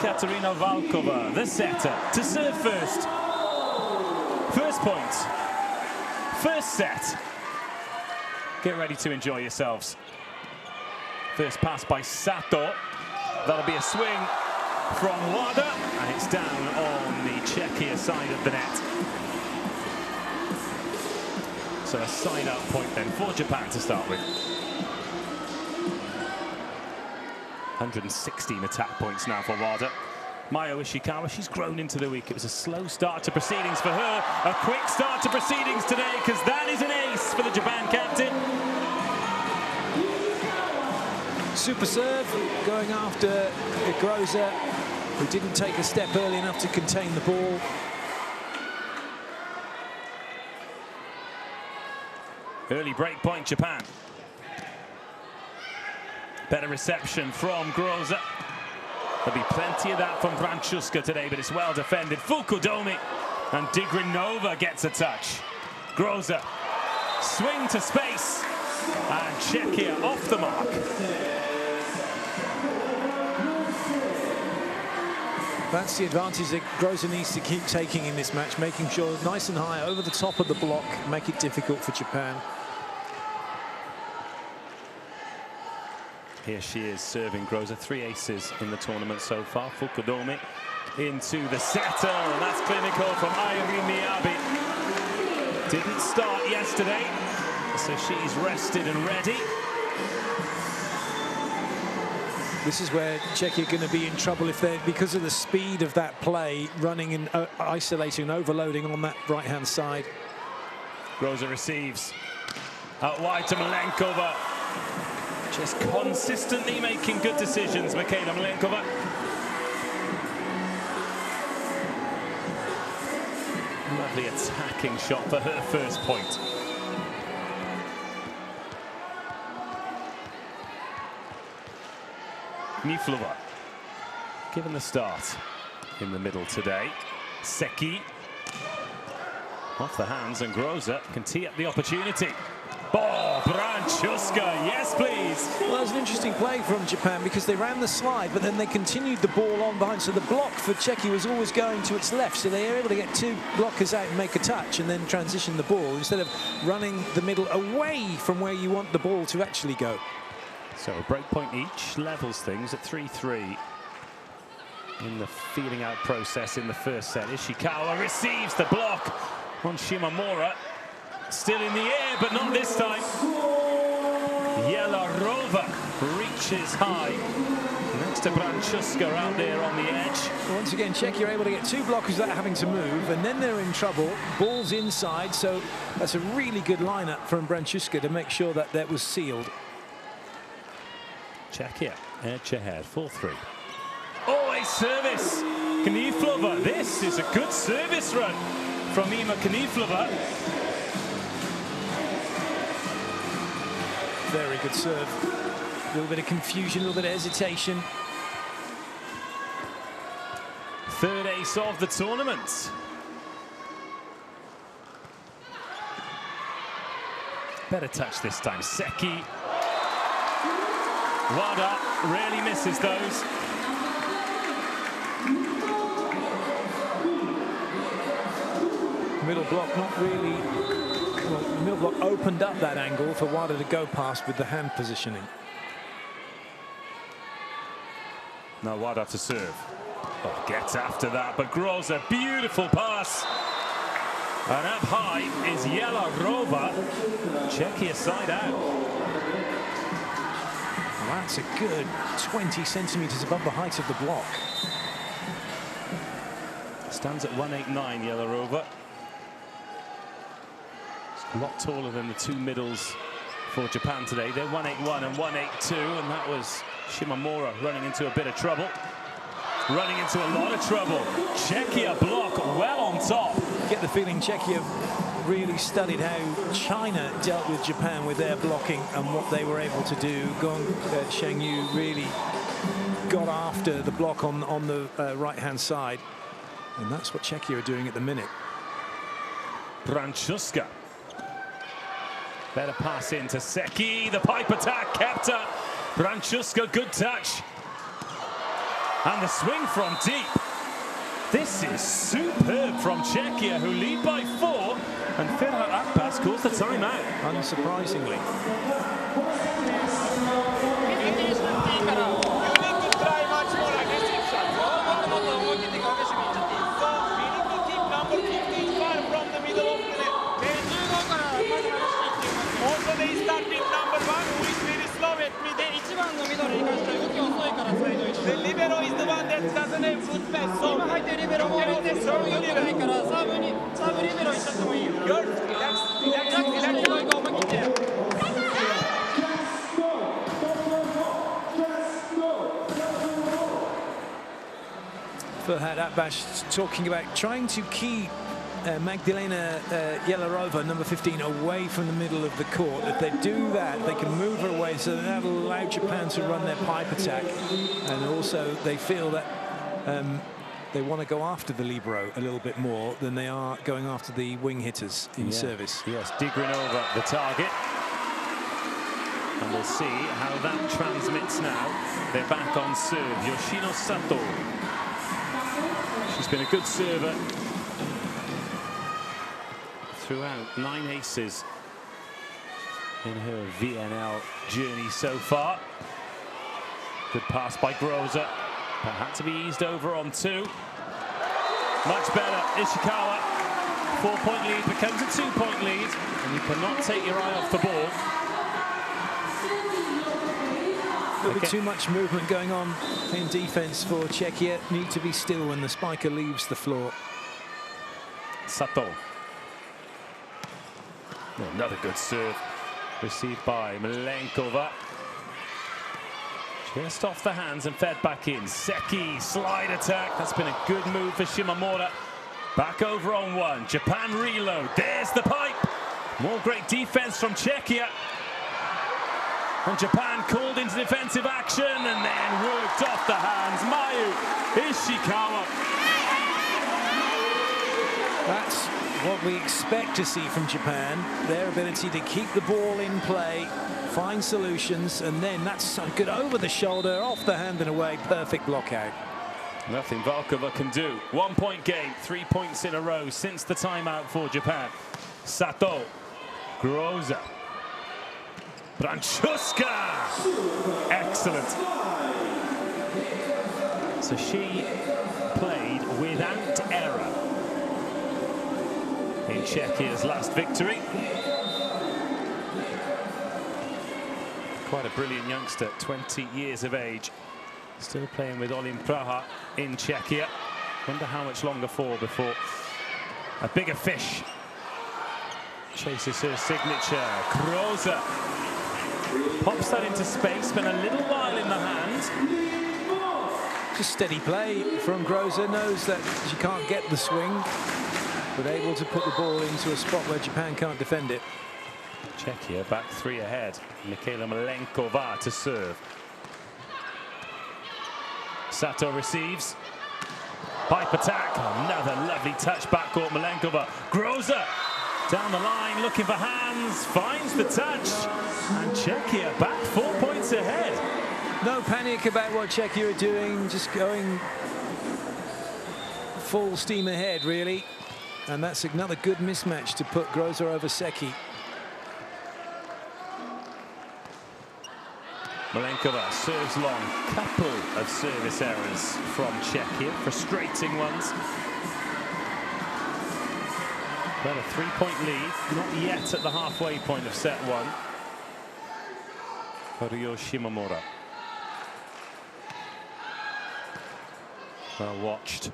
Katarina Valkova, the setter, to serve first. First point. First set. Get ready to enjoy yourselves. First pass by Sato. That'll be a swing from Wada, and it's down on the Czechia side of the net. So a side-out point then for Japan to start with. 116 attack points now for Wada. Mayo Ishikawa, she's grown into the week. It was a slow start to proceedings for her. A quick start to proceedings today, because that is an ace for the Japan captain. Super serve going after Groza, who didn't take a step early enough to contain the ball. Early break point, Japan. Better reception from Groza. There'll be plenty of that from Branchuska today, but it's well defended. Fukudomi, and Digrinova gets a touch. Groza, swing to space, and Czechia off the mark. That's the advantage that Groza needs to keep taking in this match, making sure nice and high over the top of the block, make it difficult for Japan. Here she is serving Groza, 3 aces in the tournament so far. Fukudomi into the setter, and that's clinical from Ayuri Miyabi. Didn't start yesterday, so she's rested and ready. This is where Czechia are going to be in trouble if they're, because of the speed of that play, running and isolating and overloading on that right-hand side. Groza receives out wide to Malenkova. Just consistently making good decisions, Mikhaila Malenkova. Lovely attacking shot for her first point. Niflova, given the start in the middle today. Seki off the hands, and Groza can tee up the opportunity. Oh, Branchuska, yes please. Well, that was an interesting play from Japan, because they ran the slide, but then they continued the ball on behind. So the block for Czechia was always going to its left. So they were able to get 2 blockers out and make a touch and then transition the ball instead of running the middle away from where you want the ball to actually go. So a break point each levels things at 3-3 in the feeling out process in the first set. Ishikawa receives the block on Shimamura. Still in the air, but not this time. Yelarova reaches high. Next to Branchuska out there on the edge. Once again, Czechia are able to get 2 blockers without having to move, and then they're in trouble. Ball's inside, so that's a really good lineup from Branchuska to make sure that that was sealed. Czechia edge ahead, 4-3. Oh, a service! Kniflova, this is a good service run from Ima Kniflova. Very good serve. A little bit of confusion, a little bit of hesitation. Third ace of the tournament. Better touch this time. Seki. Wada rarely misses those. Middle block not really. Well, the middle block opened up that angle for Wada to go past with the hand positioning. Now Wada to serve. Oh, gets after that, but Groza, beautiful pass. And up high is Yelarova. Czechia side out. Well, that's a good 20 centimeters above the height of the block. Stands at 189, Yelarova. A lot taller than the 2 middles for Japan today. They're 181 and 182, and that was Shimamura running into a bit of trouble. Running into a lot of trouble. Czechia block well on top. Get the feeling Czechia really studied how China dealt with Japan with their blocking and what they were able to do. Gong Shengyu really got after the block on the right-hand side, and that's what Czechia are doing at the minute. Branchuska. Better pass into Seki. The pipe attack kept her. Branchuska, good touch. And the swing from deep. This is superb from Czechia, who lead by 4. And Ferhat Akbas calls the timeout. Unsurprisingly. Also they start with number 1, who is very slow at mid. The libero is the one that doesn't have good pass. So you have to serve the libero. Ferhat Akbas talking about trying to keep Magdalena Yelarova, number 15, away from the middle of the court. If they do that, they can move her away, so that'll allow Japan to run their pipe attack. And also, they feel that they want to go after the libero a little bit more than they are going after the wing hitters in service. Yes, Digrinova, the target. And we'll see how that transmits now. They're back on serve. Yoshino Sato. She's been a good server throughout, 9 aces in her VNL journey so far. Good pass by Groza, but had to be eased over on 2. Much better, Ishikawa. 4-point lead becomes a 2-point lead, and you cannot take your eye off the ball. There'll be too much movement going on in defense for Czechia. Need to be still when the spiker leaves the floor. Sato. Another good serve received by Malenkova. Just off the hands and fed back in. Seki, slide attack. That's been a good move for Shimamura. Back over on 1. Japan reload. There's the pipe. More great defense from Czechia. And Japan called into defensive action and then worked off the hands. Mayu Ishikawa. That's what we expect to see from Japan. Their ability to keep the ball in play, find solutions, and then that's so good over the shoulder, off the hand and away. Perfect block out. Nothing Volkova can do. 1-point game, 3 points in a row since the timeout for Japan. Sato, Groza, Branchuska. Excellent. So she played without error in Czechia's last victory. Quite a brilliant youngster, 20 years of age. Still playing with Olim Praha in Czechia. Wonder how much longer for before a bigger fish chases her signature. Groza pops that into space, spent a little while in the hand. Just steady play from Groza, knows that she can't get the swing, but able to put the ball into a spot where Japan can't defend it. Czechia back 3 ahead. Mikhaila Malenkova to serve. Sato receives. Pipe attack. Another lovely touch backcourt. Malenkova. Groza down the line, looking for hands. Finds the touch. And Czechia back 4 points ahead. No panic about what Czechia are doing. Just going full steam ahead, really. And that's another good mismatch to put Groza over Seki. Malenkova serves long. Couple of service errors from Czechia, frustrating ones. But a 3-point lead, not yet at the halfway point of set 1. Ryo Shimamura. Well watched.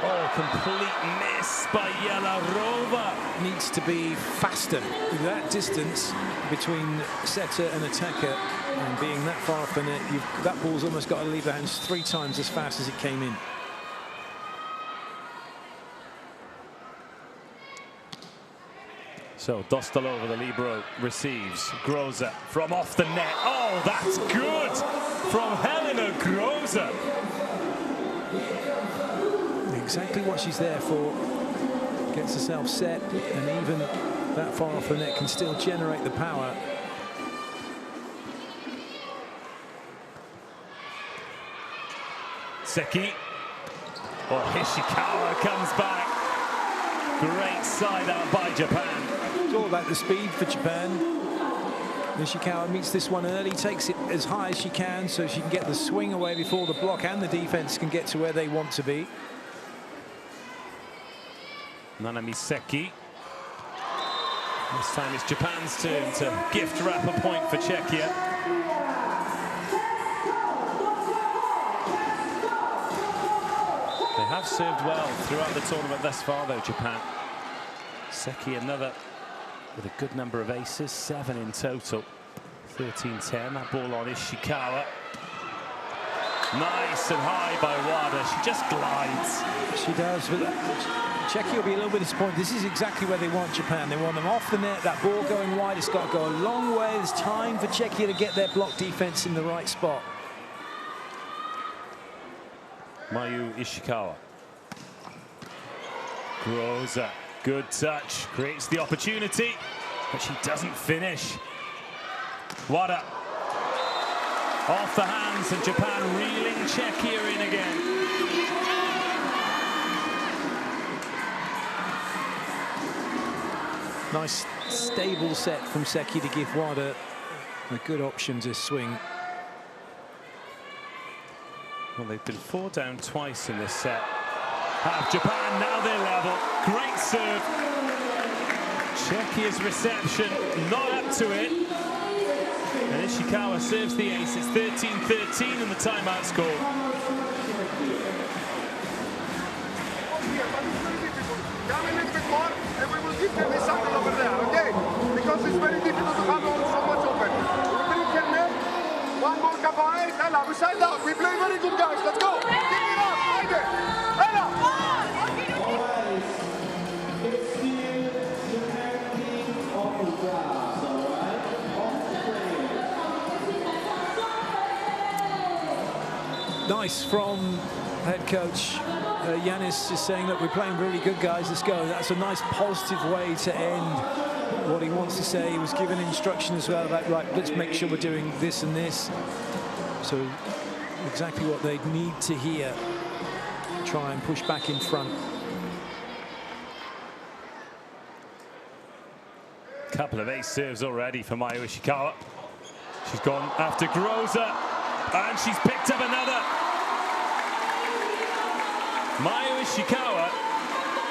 Oh, complete miss by Yelarova. Needs to be faster. That distance between setter and attacker, and being that far off the net, that ball's almost got to leave the hands 3 times as fast as it came in. So Dostalova, the libero, receives. Groza from off the net. Oh, that's good from Helena Groza. Exactly what she's there for. Gets herself set, and even that far off the net can still generate the power. Seki. Oh, Ishikawa comes back. Great side out by Japan. It's all about the speed for Japan. Ishikawa meets this one early, takes it as high as she can so she can get the swing away before the block and the defense can get to where they want to be. Nanami Seki. This time it's Japan's turn to gift wrap a point for Czechia. They have served well throughout the tournament thus far, though, Japan. Seki, another with a good number of aces, 7 in total. 13-10, that ball on Ishikawa. Nice and high by Wada. She just glides. She does. But Czechia will be a little bit disappointed. This is exactly where they want Japan. They want them off the net. That ball going wide. It's got to go a long way. There's time for Czechia to get their block defense in the right spot. Mayu Ishikawa. Groza, good touch, creates the opportunity, but she doesn't finish. Wada. Off the hands, and Japan reeling Czechia in again. Nice stable set from Seki to give Wada a good option to swing. Well, they've been 4 down twice in this set. Have Japan, now they're level. Great serve. Czechia's reception, not up to it. And Ishikawa serves the ace. It's 13-13 in the timeout score. Come a little bit more, and we will give them this angle over there, okay? Because it's very difficult to have all so much open. We bring them there. One more kabai, Ella, we side out. We play very good, guys. Let's go. Give it up, find it. Ella. Nice from head coach Yanis, just saying, look, we're playing really good, guys, let's go. That's a nice positive way to end what he wants to say. He was given instruction as well about, right, let's make sure we're doing this and this. So exactly what they need to hear. Try and push back in front. Couple of ace serves already for Mayu Ishikawa. She's gone after Groza, and she's picked up another. Mayu Ishikawa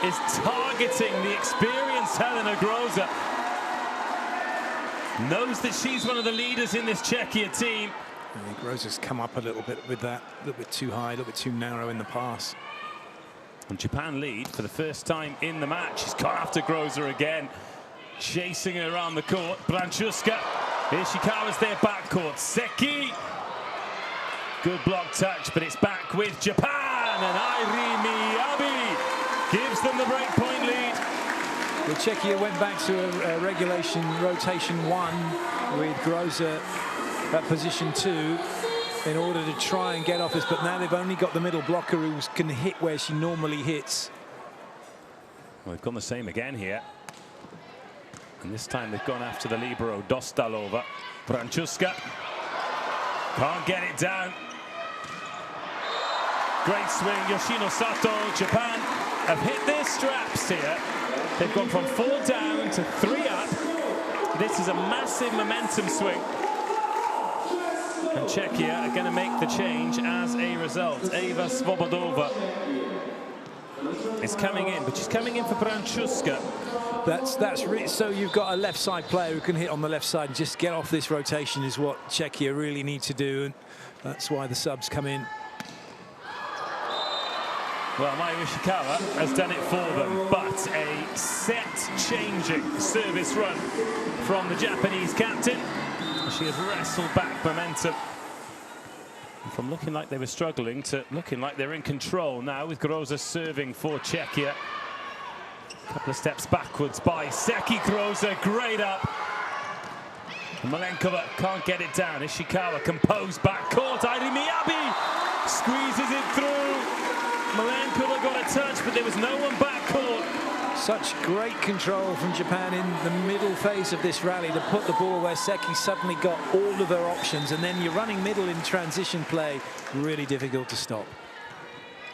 is targeting the experienced Helena Groza. Knows that she's one of the leaders in this Czechia team. I think Groza's come up a little bit with that, a little bit too high, a little bit too narrow in the pass. And Japan lead for the first time in the match. She's gone after Groza again, chasing her around the court. Branchuska, Ishikawa's there backcourt. Seki, good block touch, but it's back with Japan. And Airi Miyabi gives them the breakpoint lead. Well, Czechia went back to a regulation rotation 1 with Groza at position 2 in order to try and get off this, but now they've only got the middle blocker who can hit where she normally hits. Well, they've gone the same again here. And this time they've gone after the libero, Dostalova. Branchuska can't get it down. Great swing, Yoshino Sato. Japan have hit their straps here. They've gone from 4 down to 3 up. This is a massive momentum swing. And Czechia are going to make the change as a result. Eva Svobodova is coming in, but she's coming in for Branchuska. So you've got a left side player who can hit on the left side and just get off this rotation is what Czechia really need to do, and that's why the subs come in. Well, Mayu Ishikawa has done it for them, but a set-changing service run from the Japanese captain. She has wrestled back momentum from looking like they were struggling to looking like they're in control now, with Groza serving for Czechia. A couple of steps backwards by Seki. Groza, great up. Malenkova can't get it down. Ishikawa composed backcourt. Airi Miyabi squeezes it through. Malenkova got a touch, but there was no one backcourt. Such great control from Japan in the middle phase of this rally to put the ball where Seki suddenly got all of her options, and then you're running middle in transition play. Really difficult to stop.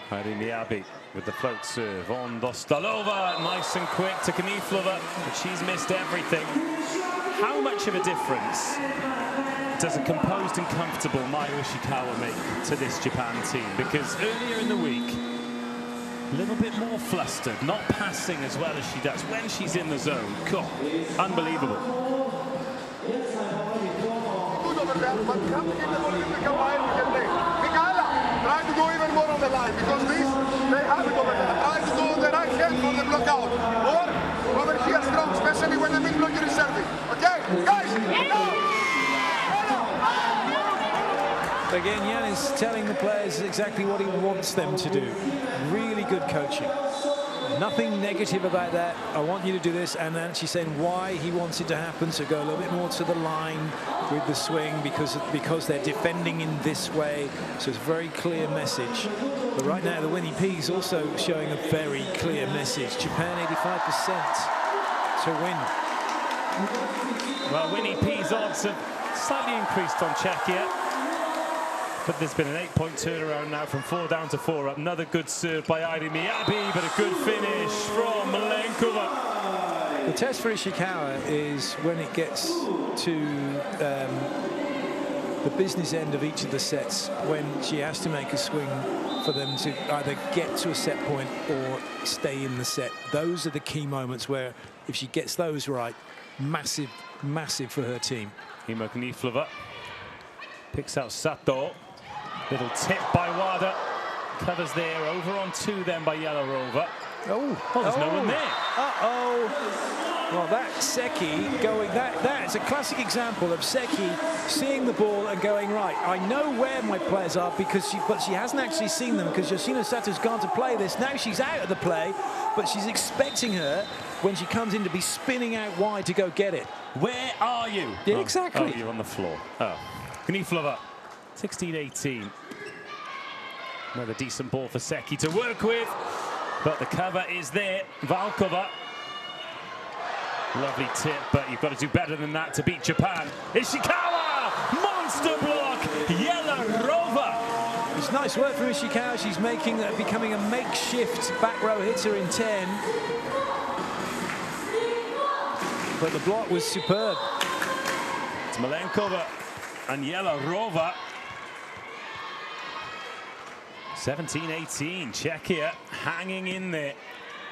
Miyabi with the float serve on Dostalova, nice and quick to Kniflova, but she's missed everything. How much of a difference does a composed and comfortable Mayu Ishikawa make to this Japan team? Because earlier in the week, a little bit more flustered, not passing as well as she does when she's in the zone. God, unbelievable. Try to go even more on the line because they have it over there. Try to go on the right hand for the block out. Or over here strong, especially when the mid blocker is serving. Okay, guys, Again, Jan is telling the players exactly what he wants them to do. Really good coaching. Nothing negative about that. I want you to do this, and then she's saying why he wants it to happen. So go a little bit more to the line with the swing because they're defending in this way. So it's a very clear message. But right now, the Winnie P's also showing a very clear message. Japan 85% to win. Well, Winnie P's odds have slightly increased on Czechia. But there's been an 8-point turnaround now from 4 down to 4 up. Another good serve by Miyabi, but a good finish from Malenkova. The test for Ishikawa is when it gets to the business end of each of the sets, when she has to make a swing for them to either get to a set point or stay in the set. Those are the key moments where if she gets those right, massive, massive for her team. Hima Kniflova picks out Sato. Little tip by Wada. Covers there. Over on 2 then by Yelarova. Oh, there's no one there. Uh-oh. Well, that's Seki going. That's a classic example of Seki seeing the ball and going, right, I know where my players are but she hasn't actually seen them because Yoshino Sato's gone to play this. Now she's out of the play, but she's expecting her when she comes in to be spinning out wide to go get it. Where are you? Yeah, exactly. Oh, you're on the floor. Oh. Kniflova. 16-18. Another decent ball for Seki to work with, but the cover is there. Valkova. Lovely tip, but you've got to do better than that to beat Japan. Ishikawa! Monster block! Yelarova! It's nice work from Ishikawa. She's becoming a makeshift back row hitter in 10. But the block was superb. It's Malenkova and Yelarova. 17-18, Czechia hanging in there,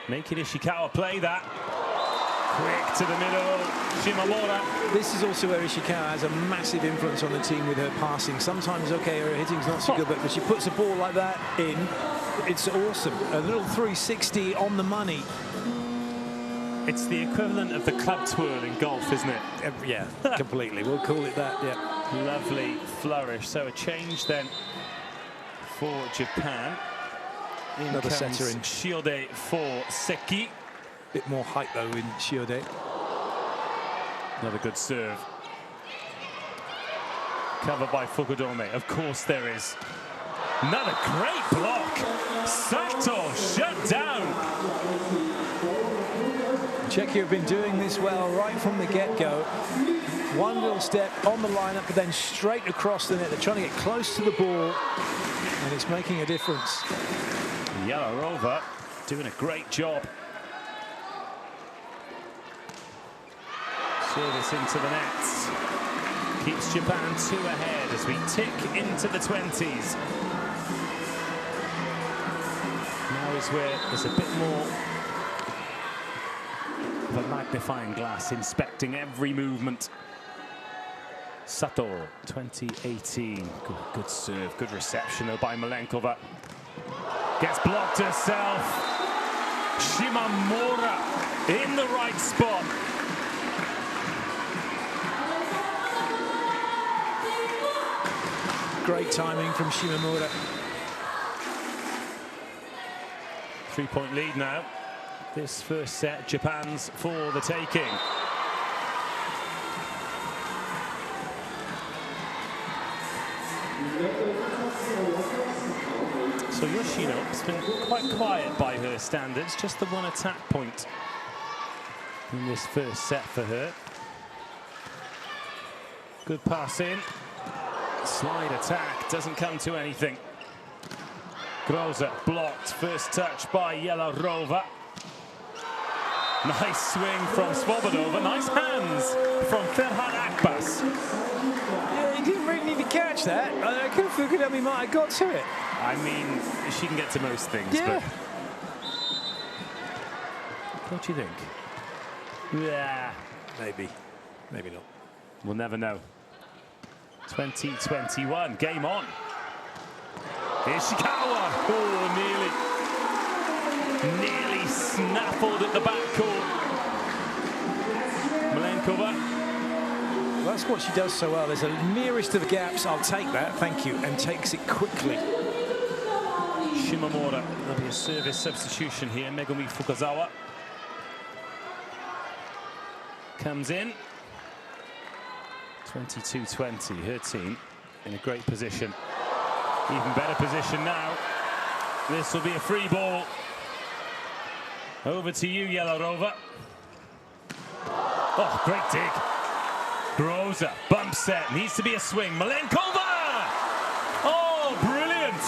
making Ishikawa play that. Quick to the middle, Shimamura. This is also where Ishikawa has a massive influence on the team with her passing. Sometimes, okay, her hitting's not so good, but when she puts a ball like that in, it's awesome. A little 360 on the money. It's the equivalent of the club twirl in golf, isn't it? Yeah, completely. We'll call it that, yeah. Lovely flourish. So a change then for Japan. Another setter in Shiode for Seki. Bit more height though in Shiode. Another good serve. Covered by Fukudome. Of course there is. Another great block. Sato shut down. Czechia have been doing this well right from the get-go. One little step on the lineup, but then straight across the net. They're trying to get close to the ball, and it's making a difference. Yelarova doing a great job. Service into the nets. Keeps Japan 2 ahead as we tick into the 20s. Now is where there's a bit more of a magnifying glass inspecting every movement. Sato, 2018. Good serve, good reception though by Malenkova. Gets blocked herself. Shimamura in the right spot. Great timing from Shimamura. 3-point lead now. This first set, Japan's for the taking. So Yoshino has been quite quiet by her standards, just the one attack point in this first set for her. Good pass in. Slide attack doesn't come to anything. Groza blocked. First touch by Yelarova. Nice swing from Svobodova. Nice hands from Ferhat Akbas. Yeah, he didn't really need to catch that. I could have figured he might have got to it. I mean, she can get to most things, Yeah. but what do you think? Yeah, Maybe. Maybe not. we'll never know. 2021, game on. Ishikawa, oh, nearly snaffled at the backcourt. Malenkova. Well, that's what she does so well. There's a nearest to the gaps. I'll take that, thank you, and takes it quickly. Shimomura, there'll be a service substitution here. Megumi Fukazawa comes in. 22-20, her team in a great position. Even better position now. This will be a free ball. Over to you, Yelarova. Oh, great dig. Groza, bump set, needs to be a swing. Malenkova! Oh, brilliant!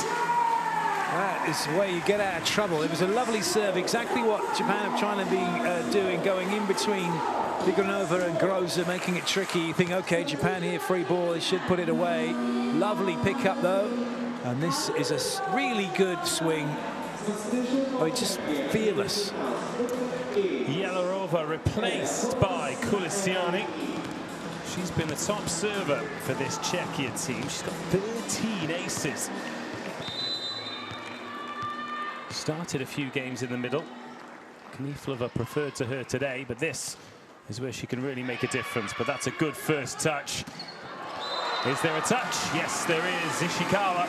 That is the way you get out of trouble. It was a lovely serve, exactly what Japan are trying to be doing, going in between Vigonova and Groza, making it tricky. You think, okay, Japan here, free ball, they should put it away. Lovely pickup, though. And this is a really good swing. Oh, just fearless. Yelarova replaced by Kulisiani. She's been the top server for this Czechia team. She's got 13 aces. Started a few games in the middle. Kniflova preferred to her today, but this is where she can really make a difference. But that's a good first touch. Is there a touch? Yes, there is. Ishikawa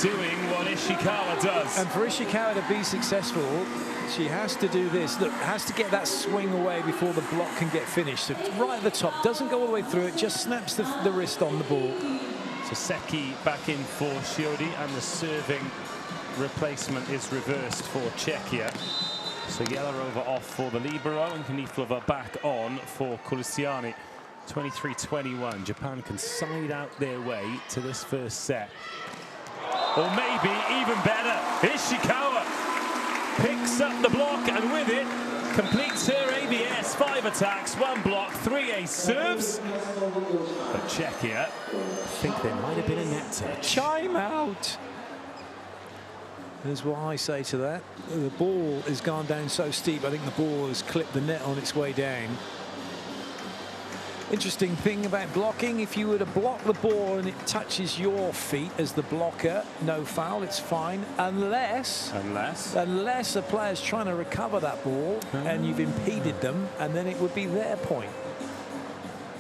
doing what Ishikawa does. And for Ishikawa to be successful, she has to do this. Look, has to get that swing away before the block can get finished. So right at the top, doesn't go all the way through it, just snaps the wrist on the ball. So Seki back in for Shiodi, and the serving replacement is reversed for Czechia. So Yelarova off for the libero, and Kniflova back on for Kulisiani. 23-21. Japan can side out their way to this first set. Or maybe even better, Ishikawa picks up the block, and with it completes her ABS. 5 attacks, 1 block, 3 ace serves. But Czechia, I think there might have been a net touch. Time out. That's what I say to that. The ball has gone down so steep, I think the ball has clipped the net on its way down. Interesting thing about blocking, if you were to block the ball and it touches your feet as the blocker, no foul, it's fine, unless a player's trying to recover that ball and you've impeded them, and then it would be their point.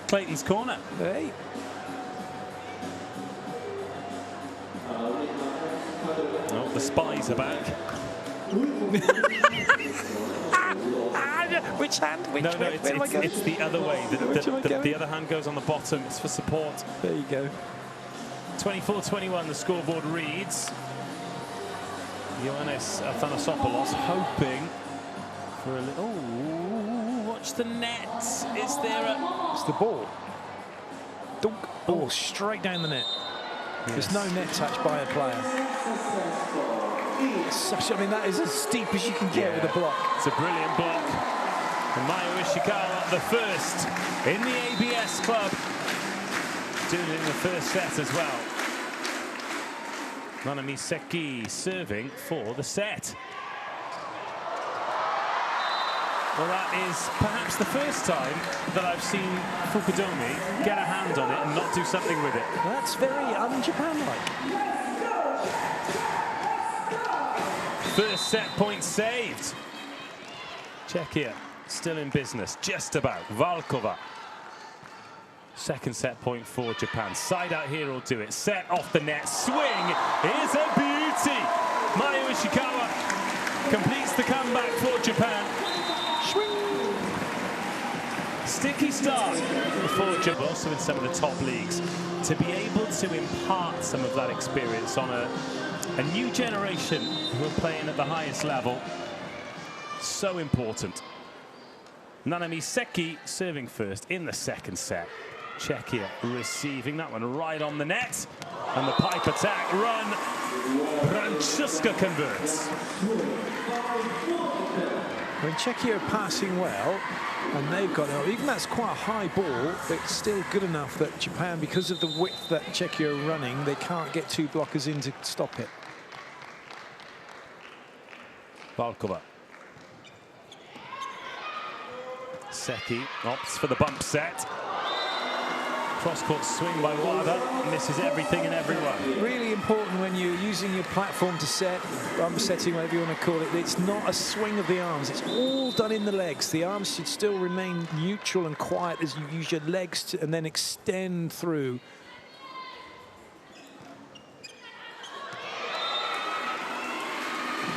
Clayton's corner. Hey. Oh, the spies are back. Which hand? Which No, way? it's the other way. The other hand goes on the bottom. It's for support. There you go. 24-21, the scoreboard reads. Ioannis Athanasopoulos hoping for a little... Oh, watch the net. Is there a... It's the ball. Dunk. Ball straight down the net. Yes. There's no net touch by a player. I mean, that is as steep as you can get with a block. It's a brilliant block. And Mayu Ishikawa, the first in the ABS club, doing it in the first set as well. Nanami Seki serving for the set. Well, that is perhaps the first time that I've seen Fukudomi get a hand on it and not do something with it. That's very un-Japan-like. First set point saved. Czechia still in business, just about. Valkova. Second set point for Japan. Side out here will do it. Set off the net. Swing is a beauty. Mayu Ishikawa completes the comeback for Japan. Swing. Sticky start for Japan. Also in some of the top leagues. To be able to impart some of that experience on a new generation who are playing at the highest level. So important. Nanami Seki serving first in the second set. Czechia receiving that one right on the net. And the pipe attack run Francuska converts. When Czechia are passing well, and they've got, even that's quite a high ball, it's still good enough that Japan, because of the width that Czechia are running, they can't get two blockers in to stop it. Valkova. Seki opts for the bump set. Cross-court swing by Wada, misses everything and everyone. Really important when you're using your platform to set, bump setting, whatever you want to call it, it's not a swing of the arms, it's all done in the legs. The arms should still remain neutral and quiet as you use your legs to, and then extend through.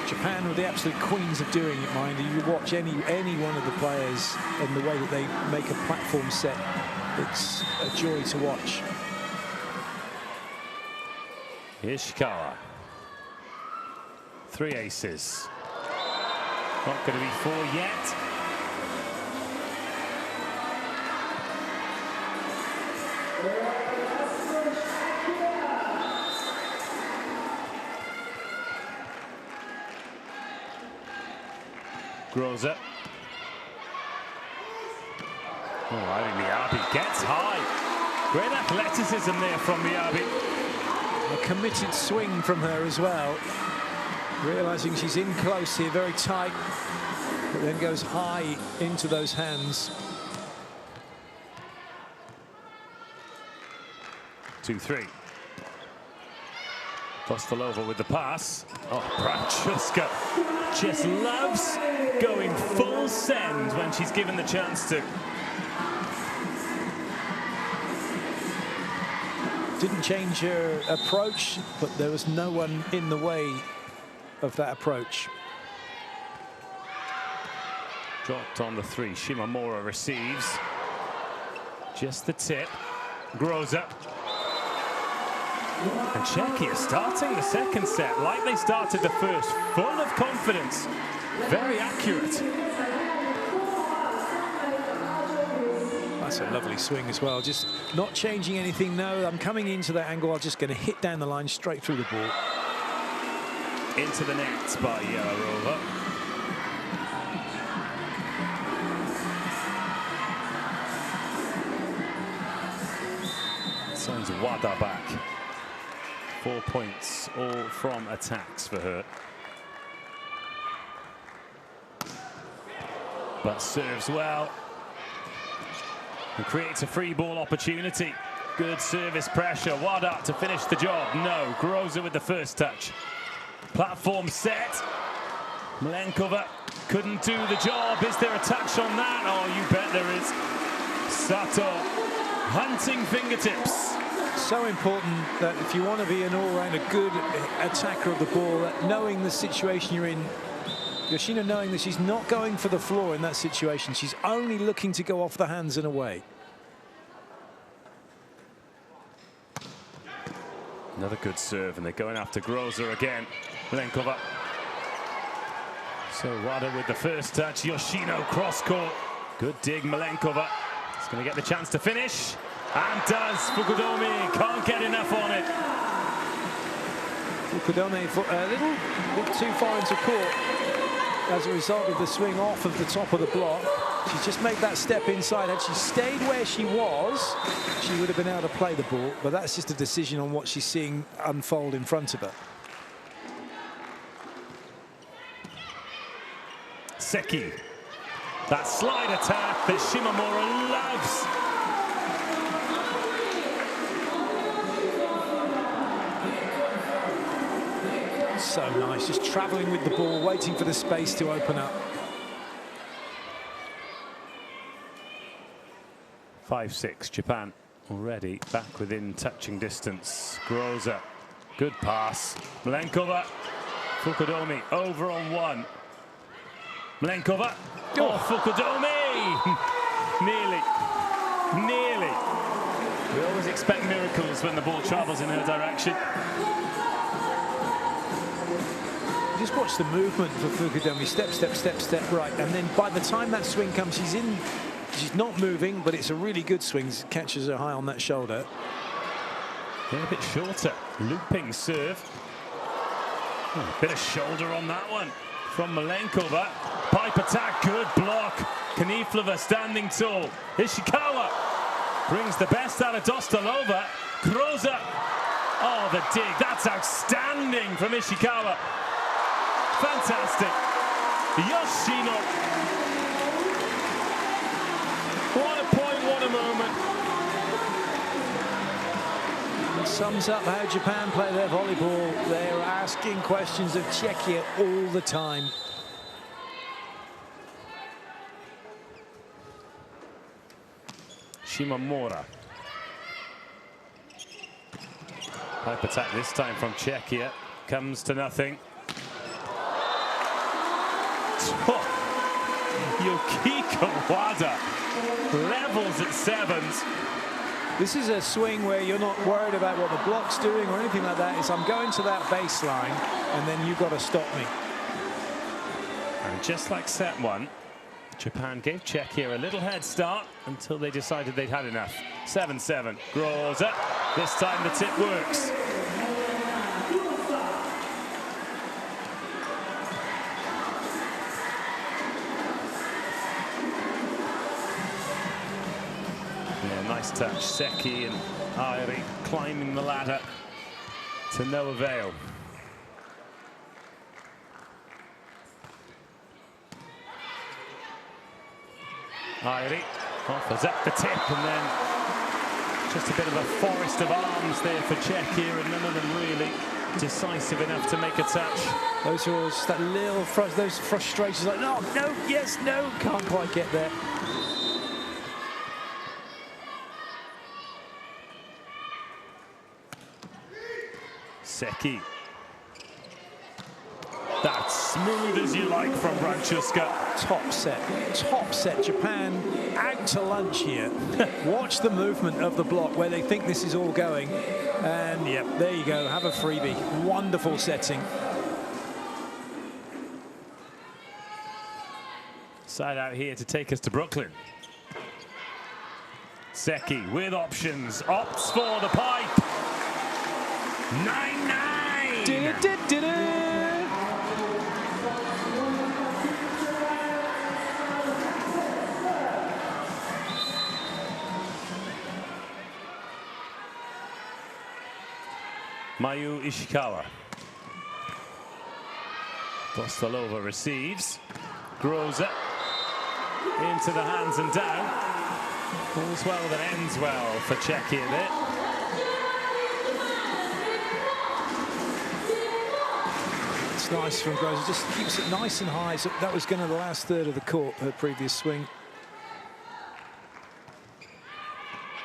Japan were the absolute queens of doing it, mind you. You watch any one of the players and the way that they make a platform set, it's a joy to watch. Ishikawa. 3 aces. Not going to be 4 yet. Grows up. Oh, I think Miyabi gets high. Great athleticism there from Miyabi. A committed swing from her as well. Realizing she's in close here, very tight, but then goes high into those hands. 2-3. Kostelova with the pass. Oh, Francuska just loves going full send when she's given the chance to. Didn't change her approach, but there was no one in the way of that approach. Dropped on the 3. Shimamura receives. Just the tip. Grows up. And Czechia starting the second set like they started the first, full of confidence, very accurate. That's a lovely swing as well, just not changing anything. No, I'm coming into that angle, I'm just going to hit down the line straight through the ball. Into the net by Yararova. Sends Wada back. 4 points, all from attacks for her. But serves well. And creates a free ball opportunity. Good service pressure. Wada to finish the job. No, Groza with the first touch. Platform set. Malenkova couldn't do the job. Is there a touch on that? Oh, you bet there is. Sato hunting fingertips. So important that if you want to be an all-round, a good attacker of the ball, that knowing the situation you're in, Yoshino knowing that she's not going for the floor in that situation, she's only looking to go off the hands and away. Another good serve, and they're going after Groza again. Malenkova. So Wada with the first touch. Yoshino cross-court. Good dig, Malenkova. He's going to get the chance to finish. And does. Fukudomi can't get enough on it. Fukudomi a little bit too far into court as a result of the swing off of the top of the block. She's just made that step inside. Had she stayed where she was, she would have been able to play the ball, but that's just a decision on what she's seeing unfold in front of her. Seki. That slide attack that Shimamura loves. So nice, just traveling with the ball, waiting for the space to open up. 5-6, Japan already back within touching distance. Groza, good pass. Malenkova, Fukudomi over on 1. Malenkova, oh, Fukudomi! Nearly. We always expect miracles when the ball travels in her direction. Just watch the movement for Fukudomi. Step, step, step, step right. And then by the time that swing comes, she's not moving, but it's a really good swing. Catches her high on that shoulder. They're a bit shorter. Looping serve. Bit of shoulder on that one from Malenkova. Pipe attack, good block. Kaniflova standing tall. Ishikawa brings the best out of Dostalova. Groza. Oh, the dig. That's outstanding from Ishikawa. Fantastic. Yoshino. What a point, what a moment. It sums up how Japan play their volleyball. They're asking questions of Czechia all the time. Shimomura. Pipe attack this time from Czechia. Comes to nothing. Oh, Yukiko Wada levels at sevens. This is a swing where you're not worried about what the block's doing or anything like that. It's I'm going to that baseline and then you've got to stop me. And just like set one, Japan gave Czechia a little head start until they decided they'd had enough. 7-7. Groza. This time the tip works. Yeah, nice touch. Seki and Airi climbing the ladder to no avail. Airi offers up the tip, and then just a bit of a forest of arms there for Czechia, and none of them really decisive enough to make a touch. Those are just that little those frustrations, like no, no, yes, no, can't quite get there. Seki. That's smooth as you like from Branchuska. Top set. Japan out to lunch here. Watch the movement of the block where they think this is all going. And yep, there you go, have a freebie. Wonderful setting. Side out here to take us to Brooklyn. Seki with options, opts for the pipe. 9-9. Mayu Ishikawa. Dostalova receives. Groza into the hands and down. All's well that ends well for Czechia there. It's nice from Groza, just keeps it nice and high. So that was going to the last third of the court, her previous swing.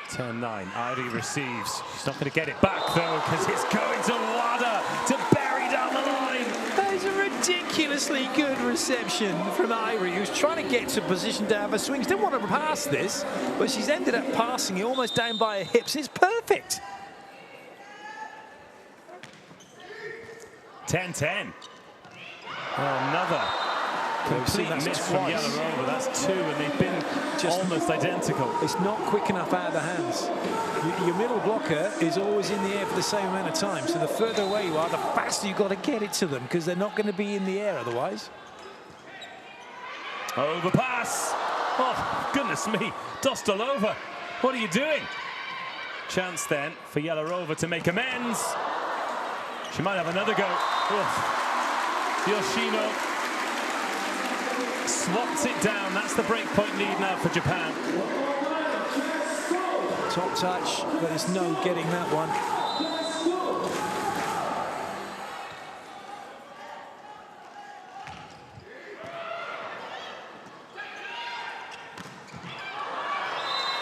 10-9. Airi receives. She's not going to get it back though, because it's going to Wada to bury down the line. That is a ridiculously good reception from Airi, who's trying to get to a position to have a swing. She didn't want to pass this, but she's ended up passing it almost down by her hips. It's perfect. 10-10. Another complete miss from Yellarova. That's two, and they've been just almost identical. It's not quick enough out of the hands. Your middle blocker is always in the air for the same amount of time. So the further away you are, the faster you've got to get it to them, because they're not going to be in the air otherwise. Overpass. Oh, goodness me. Dostalova, what are you doing? Chance then for Yellarova to make amends. She might have another go. Oof. Yoshino swats it down. That's the breakpoint lead now for Japan. Top touch, but there's no getting that one.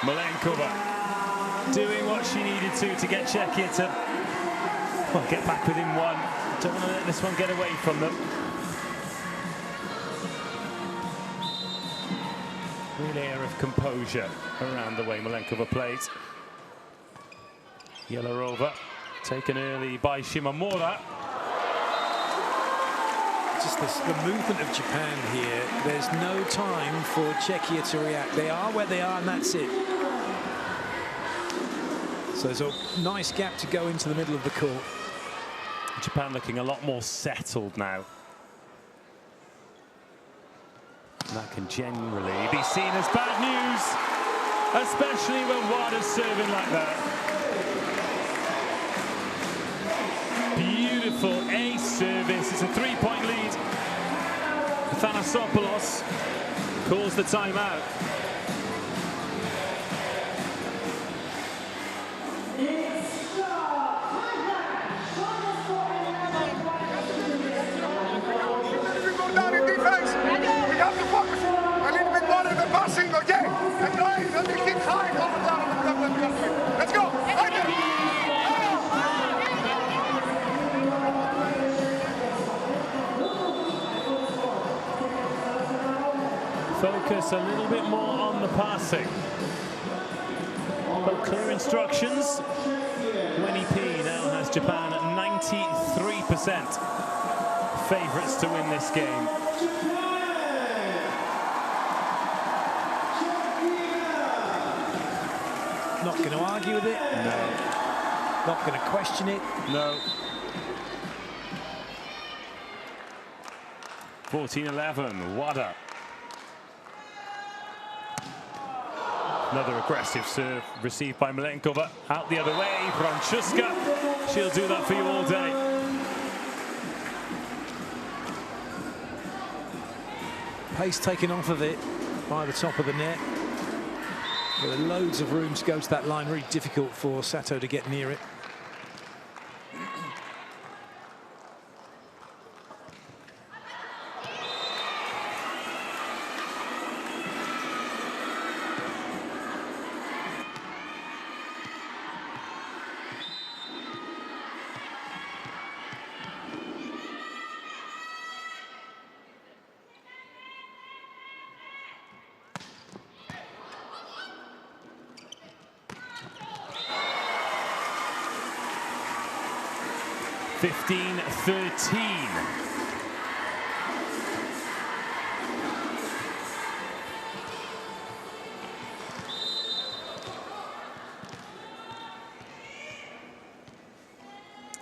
Malenkova doing what she needed to get Czechia to get back within one. Don't want to let this one get away from them. Real air of composure around the way Malenkova plays. Yellarova taken early by Shimomura. Just the movement of Japan here. There's no time for Czechia to react. They are where they are, and that's it. So there's a nice gap to go into the middle of the court. Japan looking a lot more settled now. And that can generally be seen as bad news, especially when Wada's serving like that. Beautiful ace service. It's a 3-point lead. Thanasopoulos calls the timeout. Let's go! Focus a little bit more on the passing. But clear instructions. Winnie P now has Japan at 93% favourites to win this game. Not going to argue with it. No. Not going to question it. No. 14-11, Wada. Another aggressive serve received by Malenkova. Out the other way, Brączewska. She'll do that for you all day. Pace taken off of it by the top of the net. There are loads of room to go to that line. Very difficult for Sato to get near it.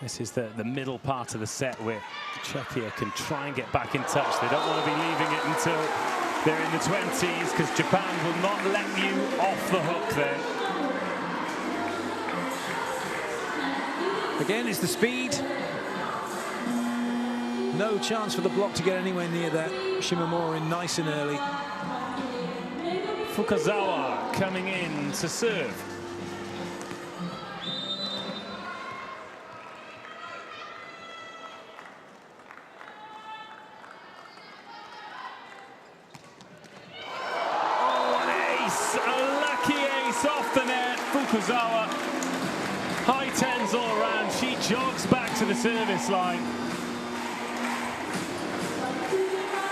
This is the middle part of the set where Czechia can try and get back in touch. They don't want to be leaving it until they're in the 20s, because Japan will not let you off the hook then. Again, it's the speed. No chance for the block to get anywhere near that. Shimomura in nice and early. Fukazawa coming in to serve. Oh, an ace! A lucky ace off the net. Fukazawa. High tens all around. She jogs back to the service line.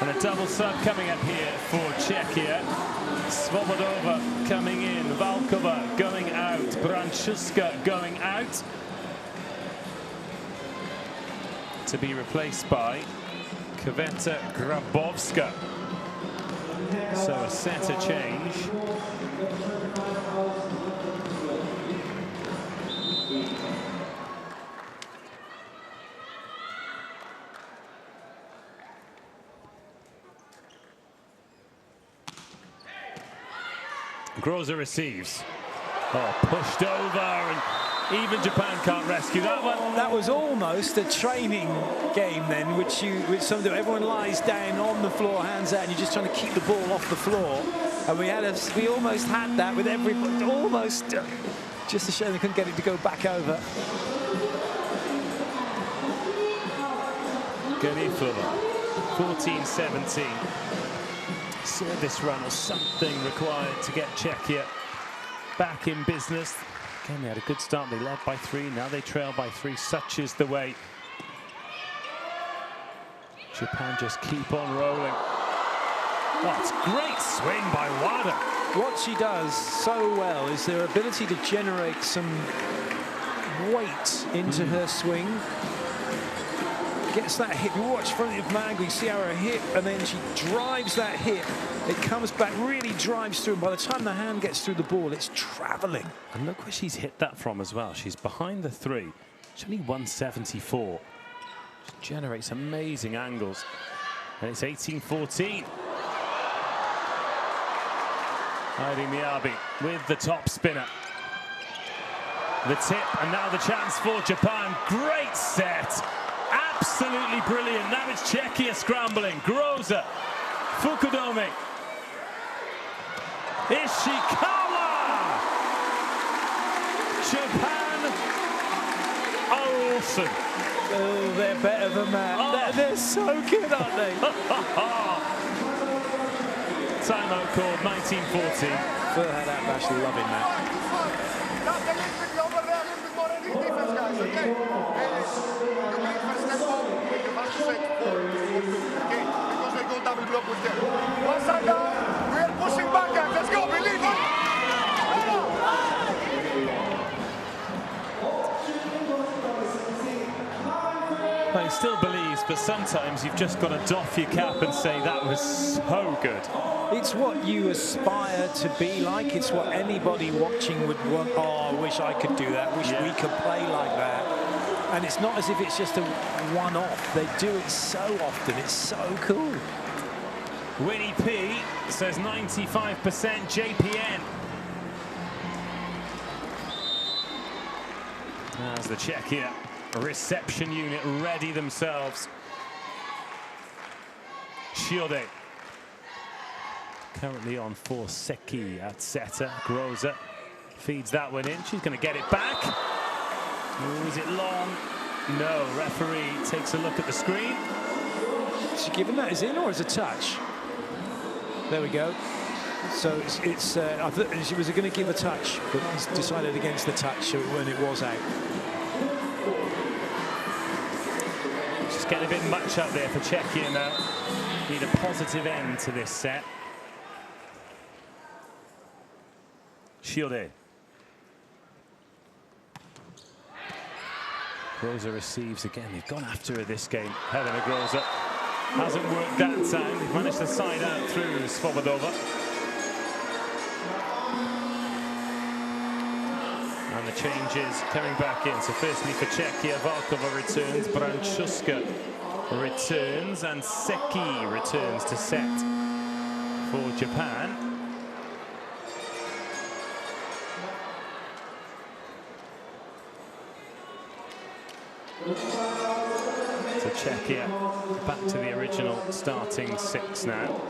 And a double sub coming up here for Czechia. Svobodova coming in, Valkova going out, Brączewska going out. To be replaced by Kwiatek Grabowska. So a setter change. Groza receives. Oh, pushed over, and even Japan can't rescue that one. That was almost a training game then, which some do. Everyone lies down on the floor, hands out, and you're just trying to keep the ball off the floor. And we almost had that with everybody. Almost, just a shame they couldn't get it to go back over. Ganifova, 14-17. Service run or something required to get Czechia back in business. Again, they had a good start. They led by 3. Now they trail by 3. Such is the way. Japan just keep on rolling. Oh, it's great swing by Wada. What she does so well is their ability to generate some weight into her swing. Gets that hip. You watch front of Mango, you see how her hip, and then she drives that hip. It comes back, really drives through, and by the time the hand gets through the ball, it's traveling. And look where she's hit that from as well. She's behind the 3. She's only 174. Generates amazing angles. And it's 18-14. Airi Miyabi with the top spinner. The tip, and now the chance for Japan. Great set. Absolutely brilliant. Now it's Czechia scrambling. Groza, Fukudome, Ishikawa. Japan are awesome. Oh, they're better than that. Oh. They're so good, aren't they? Timeout called, 19-14. Furhad Abbash loving that. Just a little bit over there, a little bit more ready defense, guys, okay? You make first step home, you have to set 4, okay? Because they go double block with them. One side down, we are pushing back, guys. Let's go, believe it! Well, he still believes, but sometimes you've just got to doff your cap and say that was so good. It's what you aspire to be like. It's what anybody watching would want. Oh, I wish I could do that. Wish we could play like that. And it's not as if it's just a one-off. They do it so often. It's so cool. Winnie P says 95% JPN. As the Czechia reception unit ready themselves. Shiode currently on for Seki at setter. Groza feeds that one in. She's going to get it back. Oh, is it long? No. Referee takes a look at the screen. Is she giving that as in or as a touch? There we go. So it's I thought she was going to give a touch, but decided against the touch when it was out. Just getting a bit much up there for Czechia now. Need a positive end to this set. Shiode. Groza receives again. They've gone after her this game. Helena Groza hasn't worked that time. They've managed to side out through Svobodova. And the changes coming back in. So firstly for Czechia, Valkova returns, Branchuska returns, and Seki returns to set for Japan. So Czechia back to the original starting 6 now.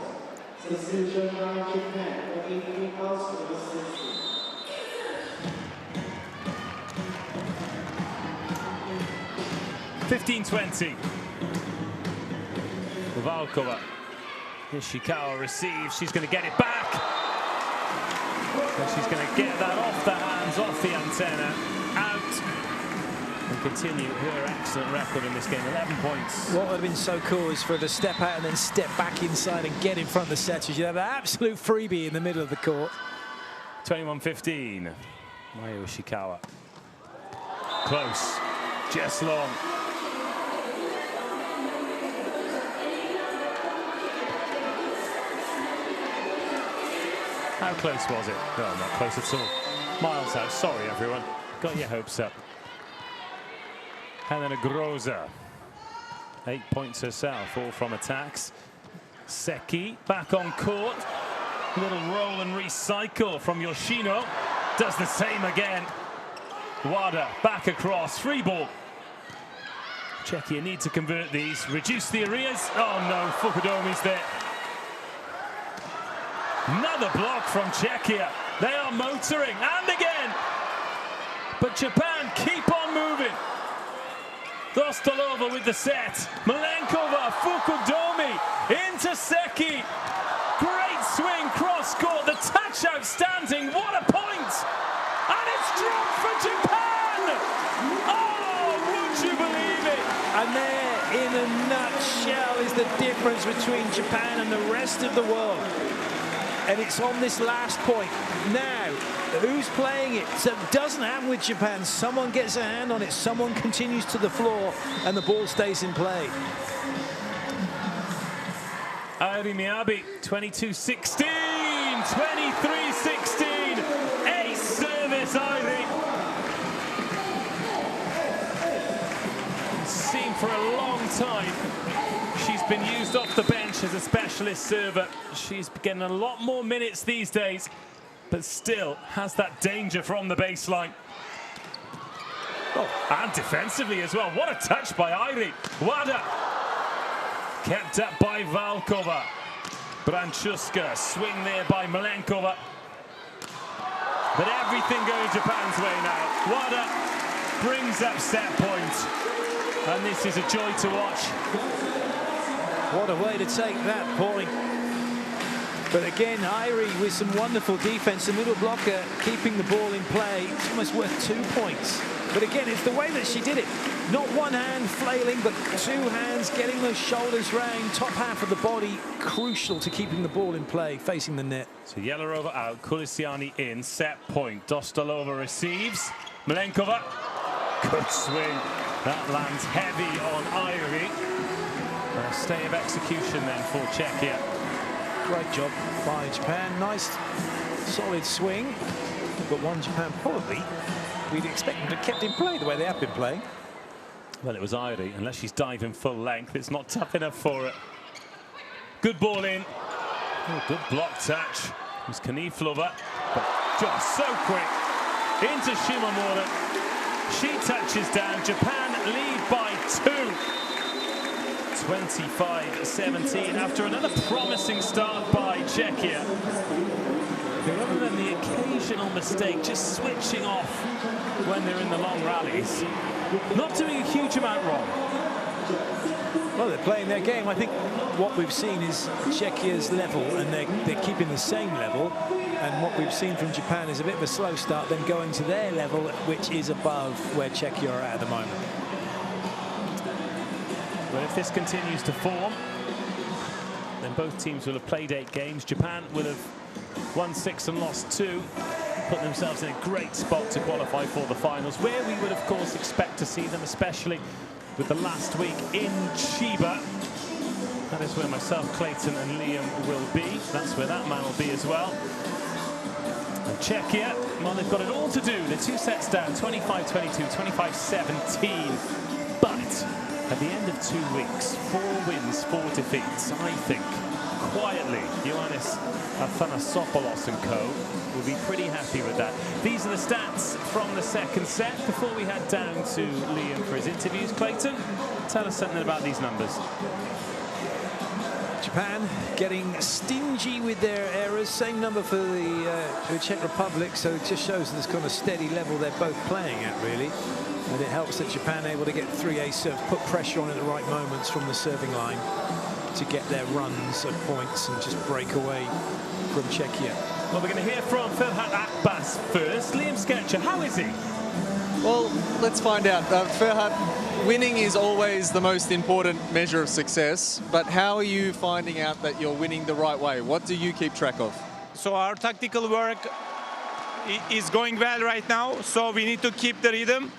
15-20. Valkova. Ishikawa receives. She's going to get it back. And she's going to get that off the hands, off the antenna, out, and continue her excellent record in this game. 11 points. What would have been so cool is for her to step out and then step back inside and get in front of the setters. You'd have an absolute freebie in the middle of the court. 21-15. Mayu Ishikawa. Close. Just long. How close was it? No, not close at all. Miles out. Sorry, everyone. Got your hopes up. Helena Groza. 8 points herself, all from attacks. Seki back on court. Little roll and recycle from Yoshino. Does the same again. Wada back across. Free ball. Czechia need to convert these. Reduce the arrears. Oh no, Fukudomi's there. Another block from Czechia. They are motoring, and again. But Japan keep on moving. Dostalova with the set. Malenkova, Fukudomi into Seki. Great swing, cross court. The touch outstanding. What a point! And it's dropped for Japan. Oh, would you believe it? And there, in a nutshell, is the difference between Japan and the rest of the world. And it's on this last point. Now, who's playing it? So it doesn't happen with Japan. Someone gets a hand on it, someone continues to the floor, and the ball stays in play. Airi Miyabi, 22-16, 23-16. Ace service, Airi. Seemed for a long time. She's been used off the bench as a specialist server. She's getting a lot more minutes these days, but still has that danger from the baseline. Oh, and defensively as well. What a touch by Airi. Wada. Kept up by Valkova. Branchuska, swing there by Malenkova. But everything going Japan's way now. Wada brings up set point. And this is a joy to watch. What a way to take that point. But again, Airi with some wonderful defense. The middle blocker keeping the ball in play. It's almost worth 2 points. But again, it's the way that she did it. Not one hand flailing, but two hands getting those shoulders round. Top half of the body, crucial to keeping the ball in play, facing the net. So Yelarova out, Kulisiani in, set point. Dostalova receives. Malenkova, good swing. That lands heavy on Airi. A stay of execution then for Czechia. Great job by Japan. Nice, solid swing. But one Japan probably, we'd expect them to have kept in play the way they have been playing. Well, it was Airi. Unless she's diving full length, it's not tough enough for her. Good ball in. Oh, good block touch. It was Kaniflova, but just so quick. Into Shimomura. She touches down. Japan lead by 2. 25-17 after another promising start by Czechia. Other than the occasional mistake, just switching off when they're in the long rallies. Not doing a huge amount wrong. Well, they're playing their game. I think what we've seen is Czechia's level, and they're keeping the same level. And what we've seen from Japan is a bit of a slow start, then going to their level, which is above where Czechia are at the moment. Well, if this continues to form, then both teams will have played 8 games. Japan will have won 6 and lost 2, put themselves in a great spot to qualify for the finals, where we would, of course, expect to see them, especially with the last week in Chiba. That is where myself, Clayton and Liam will be. That's where that man will be as well. And Czechia, well, they've got it all to do. They're 2 sets down, 25-22, 25-17. But at the end of 2 weeks, 4 wins, 4 defeats, I think, quietly, Ioannis Athanasopoulos and co. will be pretty happy with that. These are the stats from the second set. Before we head down to Liam for his interviews, Clayton, tell us something about these numbers. Japan getting stingy with their errors. Same number for the Czech Republic, so it just shows this kind of steady level they're both playing at, really. And it helps that Japan able to get 3-ace serve, put pressure on at the right moments from the serving line to get their runs of points and just break away from Czechia. Well, we're going to hear from Ferhat Akbas first. Liam Sketcher, how is he? Well, let's find out. Ferhat, winning is always the most important measure of success, but how are you finding out that you're winning the right way? What do you keep track of? So our tactical work is going well right now, so we need to keep the rhythm.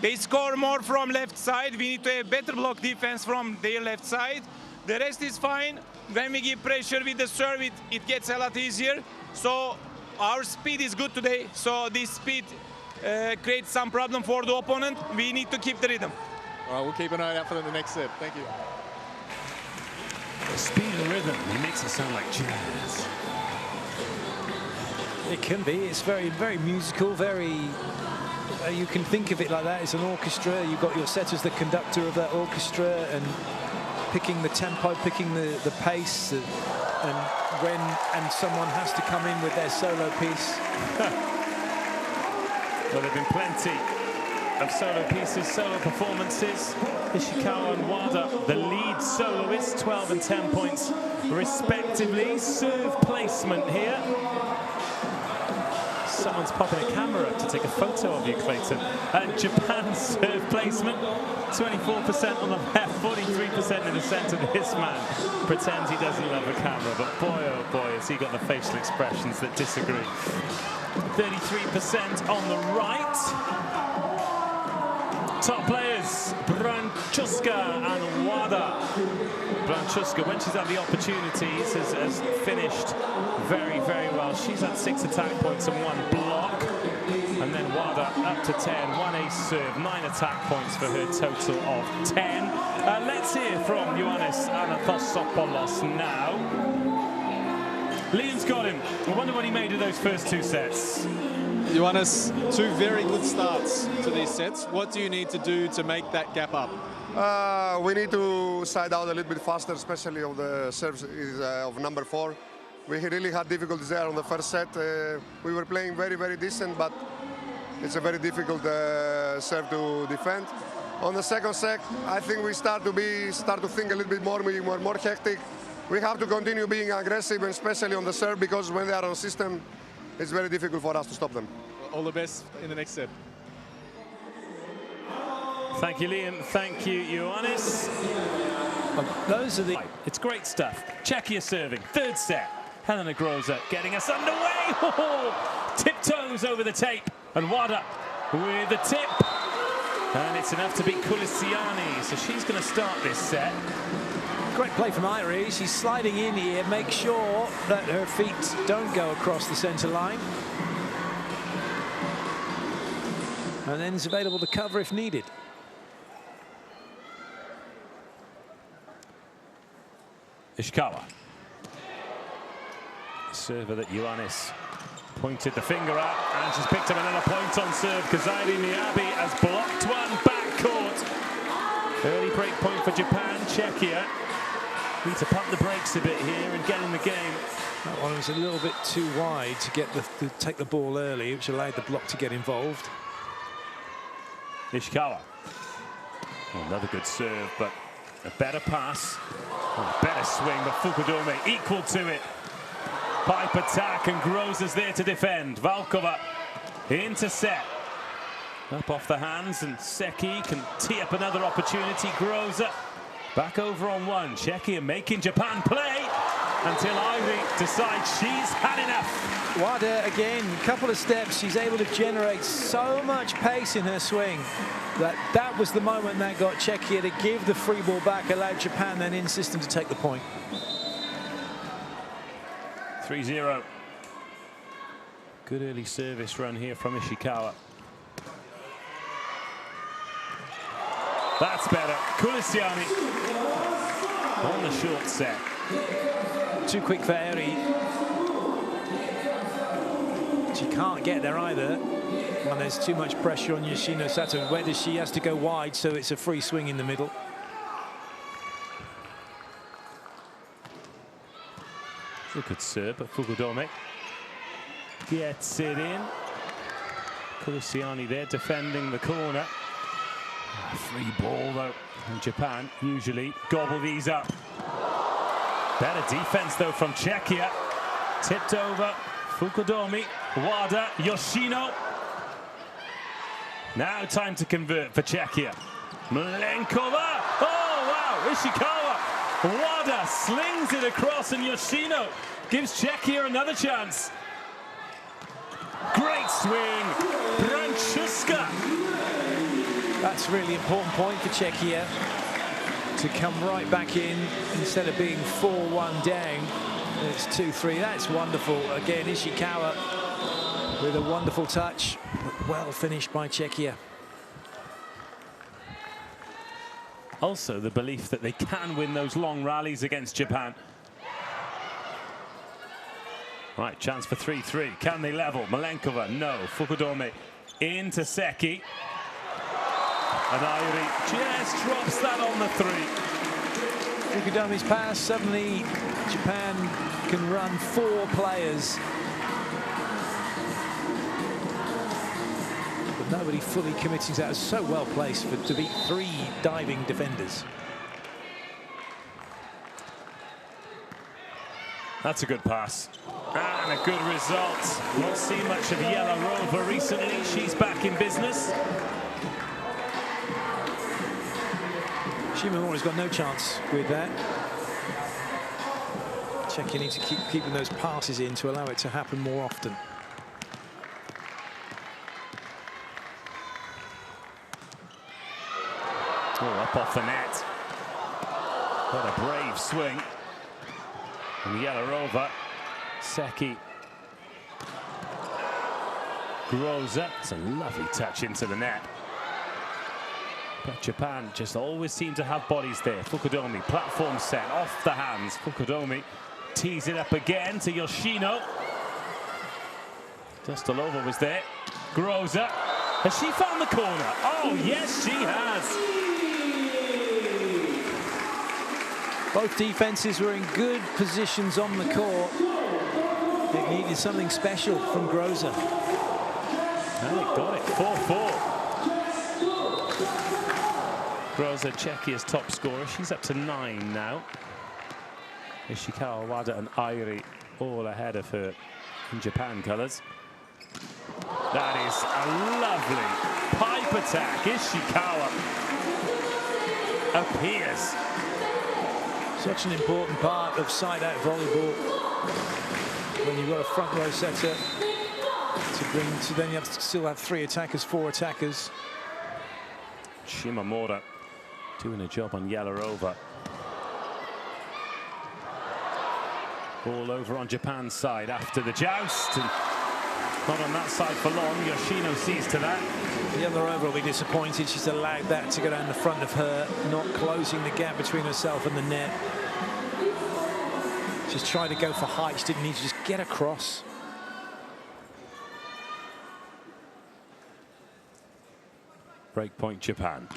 They score more from left side. We need to have better block defense from their left side. The rest is fine. When we give pressure with the serve, it gets a lot easier. So our speed is good today. So this speed creates some problem for the opponent. We need to keep the rhythm. All right, we'll keep an eye out for the next set. Thank you. The speed and rhythm, he makes it sound like jazz. It can be. It's very, very musical, very... you can think of it like that. It's an orchestra. You've got your set as the conductor of that orchestra and picking the tempo, picking the pace, and when someone has to come in with their solo piece. Well, there have been plenty of solo pieces, solo performances. Ishikawa and Wada, the lead soloists, 12 and 10 points respectively. Serve placement here. Someone's popping a camera up to take a photo of you, Clayton. And Japan's serve placement, 24% on the left, 43% in the centre. This man pretends he doesn't love a camera, but boy, oh boy, has he got the facial expressions that disagree. 33% on the right. Top players, Branchuska and Wada. Branchuska, when she's had the opportunities, has finished very, very well. She's had 6 attack points and 1 block. And then Wada up to 10, 1 ace serve, 9 attack points for her total of 10. Let's hear from Ioannis Anathosopoulos now. Liam's got him. I wonder what he made of those first 2 sets. Ioannis, 2 very good starts to these sets. What do you need to do to make that gap up? We need to side out a little bit faster, especially on the serves of number 4. We really had difficulties there on the first set. We were playing very, very decent, but it's a very difficult serve to defend. On the second set, I think we start to think a little bit more. We were more hectic. We have to continue being aggressive, and especially on the serve, because when they are on system, it's very difficult for us to stop them. All the best in the next set. Thank you, Liam. Thank you, Ioannis. Those are the... It's great stuff. Czechia serving. 3rd set. Helena Groza getting us underway. Tiptoes over the tape. And Wada with the tip. And it's enough to beat Kulisiani. So she's going to start this set. Great play from Irie. She's sliding in here. Make sure that her feet don't go across the centre line. And then is available to cover if needed. Ishikawa. Server that Ioannis pointed the finger at, and she's picked up another point on serve. Kazairi Miyabi has blocked one backcourt. Early break point for Japan. Czechia need to pump the brakes a bit here and get in the game. That one was a little bit too wide to get to take the ball early, which allowed the block to get involved. Ishikawa. Oh, another good serve, but a better pass. Oh, better swing, but Fukudome equal to it. Pipe attack, and Groza's there to defend. Valkova into set. Up off the hands, and Seki can tee up another opportunity. Groza back over on 1. Czechia making Japan play until Ivy decides she's had enough. Wada again, couple of steps. She's able to generate so much pace in her swing that was the moment that got Czechia to give the free ball back, allowed Japan then in system to take the point. 3-0. Good early service run here from Ishikawa. That's better. Kulisiani on the short set. Too quick for Eri. She can't get there either. And there's too much pressure on Yoshino Sato. Where does she has to go wide, so it's a free swing in the middle. A good serve, but Fukudome gets it in. Kulisiani there defending the corner. Free ball though, and Japan usually gobble these up. Better defense though from Czechia. Tipped over, Fukudome, Wada, Yoshino. Now time to convert for Czechia. Malenkova, oh wow, Ishikawa. Wada slings it across, and Yoshino gives Czechia another chance. Great swing, Branchuska. That's a really important point for Czechia to come right back in instead of being 4-1 down. It's 2-3. That's wonderful. Again, Ishikawa with a wonderful touch, but well finished by Czechia. Also, the belief that they can win those long rallies against Japan. Right, chance for 3-3. Can they level? Malenkova, no. Fukudome into Seki. And Airi just drops that on the 3. Fukudome's pass. Suddenly, Japan can run 4 players. But nobody fully committing to that. It's so well placed to beat 3 diving defenders. That's a good pass. And a good result. Not seen much of Yelarova recently. She's back in business. Shimomura's got no chance with that. Czechia need to keep keeping those passes in to allow it to happen more often. Oh, up off the net. What a brave swing. And Yelarova, Seki. Groza. It's a lovely touch into the net. But Japan just always seem to have bodies there. Fukudomi, platform set, off the hands. Fukudomi tees it up again to Yoshino. Dostalova was there. Groza. Has she found the corner? Oh, yes, she has. Both defenses were in good positions on the court. It needed something special from Groza. And it got it, 4-4. Groza, Czechia's top scorer. She's up to 9 now. Ishikawa, Wada and Airi all ahead of her in Japan colours. That is a lovely pipe attack. Ishikawa appears. Such an important part of side-out volleyball. When you've got a front row setter to bring to, then you have to still have 3 attackers, 4 attackers. Shimamura doing a job on Yalarova. Ball over on Japan's side after the joust. And not on that side for long. Yoshino sees to that. Yalarova will be disappointed. She's allowed that to go down the front of her, not closing the gap between herself and the net. Just tried to go for height. She didn't need to just get across. Breakpoint Japan.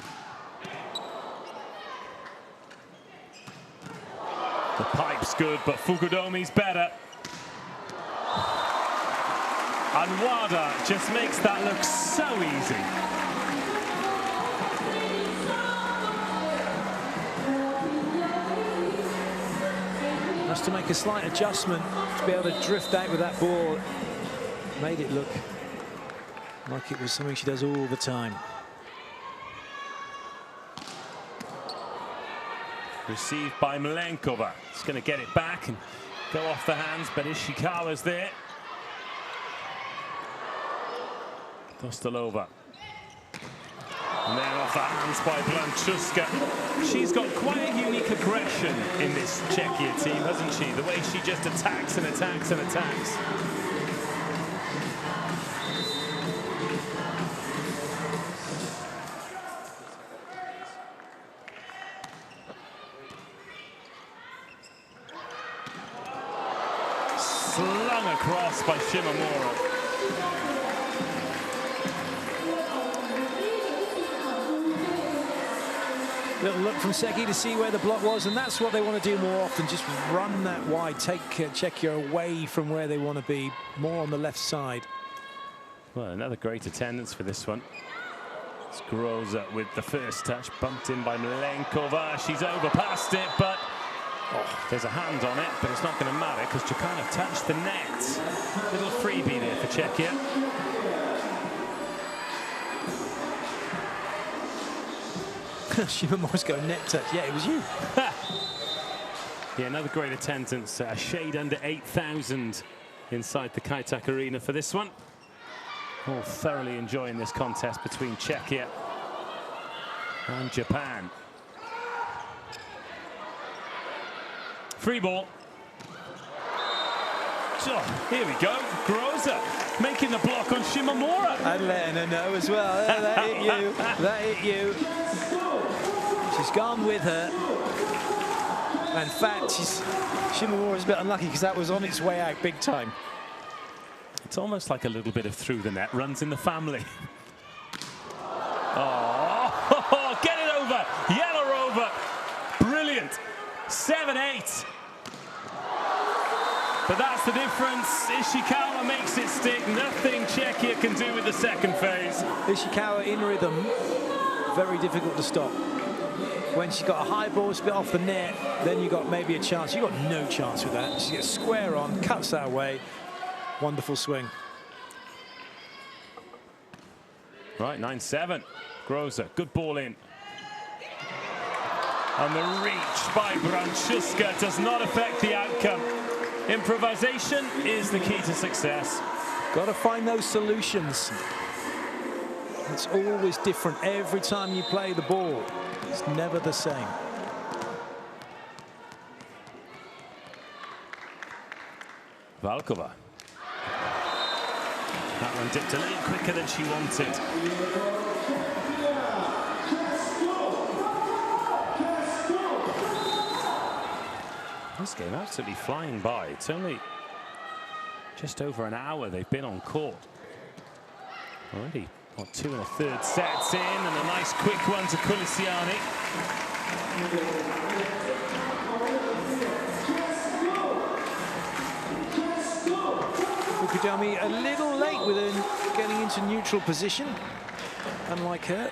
The pipe's good, but Fukudomi's better. And Wada just makes that look so easy. Has to make a slight adjustment to be able to drift out with that ball. Made it look like it was something she does all the time. Received by Malenkova. It's going to get it back and go off the hands, but Ishikawa's there. Dostalova. And then off the hands by Blanchuska. She's got quite a unique aggression in this Czechia team, hasn't she? The way she just attacks and attacks and attacks. Slung across by Shimamura. Little look from Seki to see where the block was, and that's what they want to do more often, just run that wide, take Czechia away from where they want to be, more on the left side. Well, another great attendance for this one. It's Groza with the first touch, bumped in by Malenkova. She's overpassed it, but there's a hand on it, but it's not going to matter because Japan have touched the net. Little freebie there for Czechia. Shimamura's got a net touch. Yeah, it was you. Yeah, another great attendance. A shade under 8,000 inside the Kaitak Arena for this one. All thoroughly enjoying this contest between Czechia and Japan. Free ball. So, here we go. Groza making the block on Shimamura. And letting her know as well. That hit you. That hit you. She's gone with her. In fact, Shimamura's a bit unlucky because that was on its way out big time. It's almost like a little bit of through the net runs in the family. Oh, get it over. Yalarova. Brilliant. 7-8. But that's the difference. Ishikawa makes it stick. Nothing Czechia can do with the second phase. Ishikawa in rhythm. Very difficult to stop. When she's got a high ball spit off the net, then you got maybe a chance. You got no chance with that. She gets square on, cuts that away. Wonderful swing. Right, 9-7. Groza, good ball in. And the reach by Branchuska does not affect the outcome. Improvisation is the key to success. Got to find those solutions. It's always different every time you play the ball. It's never the same. Valkova. That one dipped a little quicker than she wanted. This game absolutely flying by. It's only just over an hour they've been on court. Already, what, 2 1/3 sets in, and a nice quick one to Kulisiani. Fukudami a little late with getting into neutral position, unlike her.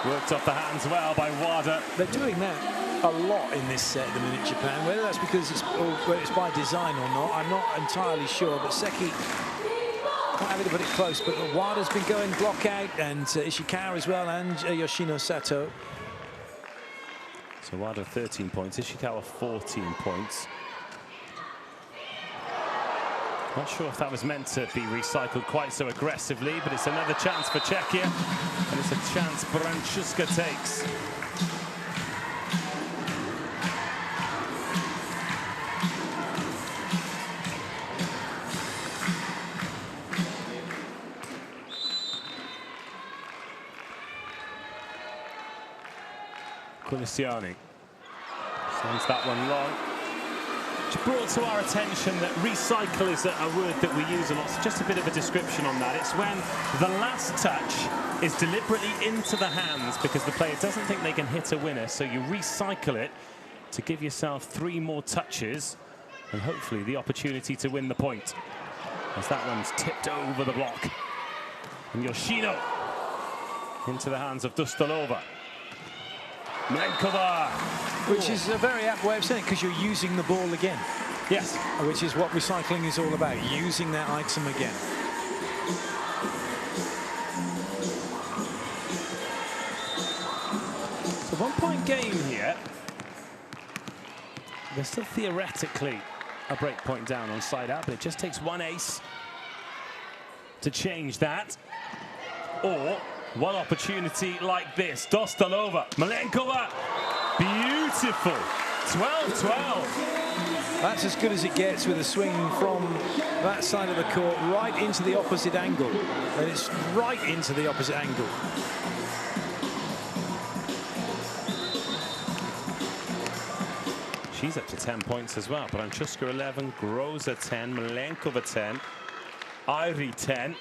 Worked off the hands well by Wada. They're doing that a lot in this set at the minute, Japan. Whether that's because it's by design or not, I'm not entirely sure. But Seki quite happy to put it close. But Wada's been going block out, and Ishikawa as well, and Yoshino Sato. So Wada 13 points, Ishikawa 14 points. Not sure if that was meant to be recycled quite so aggressively, but it's another chance for Czechia, and it's a chance Brancuska takes. Kulisiani sends that one long. It's brought to our attention that recycle is a word that we use a lot. So just a bit of a description on that. It's when the last touch is deliberately into the hands because the player doesn't think they can hit a winner. So you recycle it to give yourself 3 more touches and hopefully the opportunity to win the point. As that one's tipped over the block. And Yoshino into the hands of Dostalova. Malenkova. Which is a very apt way of saying it, because you're using the ball again. Yes. Which is what recycling is all about, using that item again. It's a 1-point game here. There's still theoretically a break point down on side out, but it just takes 1 ace to change that. Or one opportunity like this. Dostalova, Malenkova, beautiful. 12-12. That's as good as it gets with a swing from that side of the court right into the opposite angle. And it's right into the opposite angle. She's up to 10 points as well. Brancuska 11, Groza 10, Malenkova 10, Irie 10.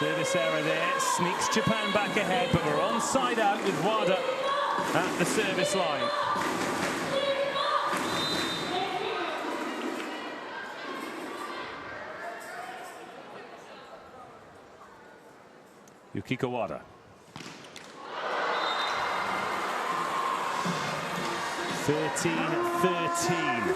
Service error there, sneaks Japan back ahead, but we're on side out with Wada at the service line. Yukiko Wada. 13-13.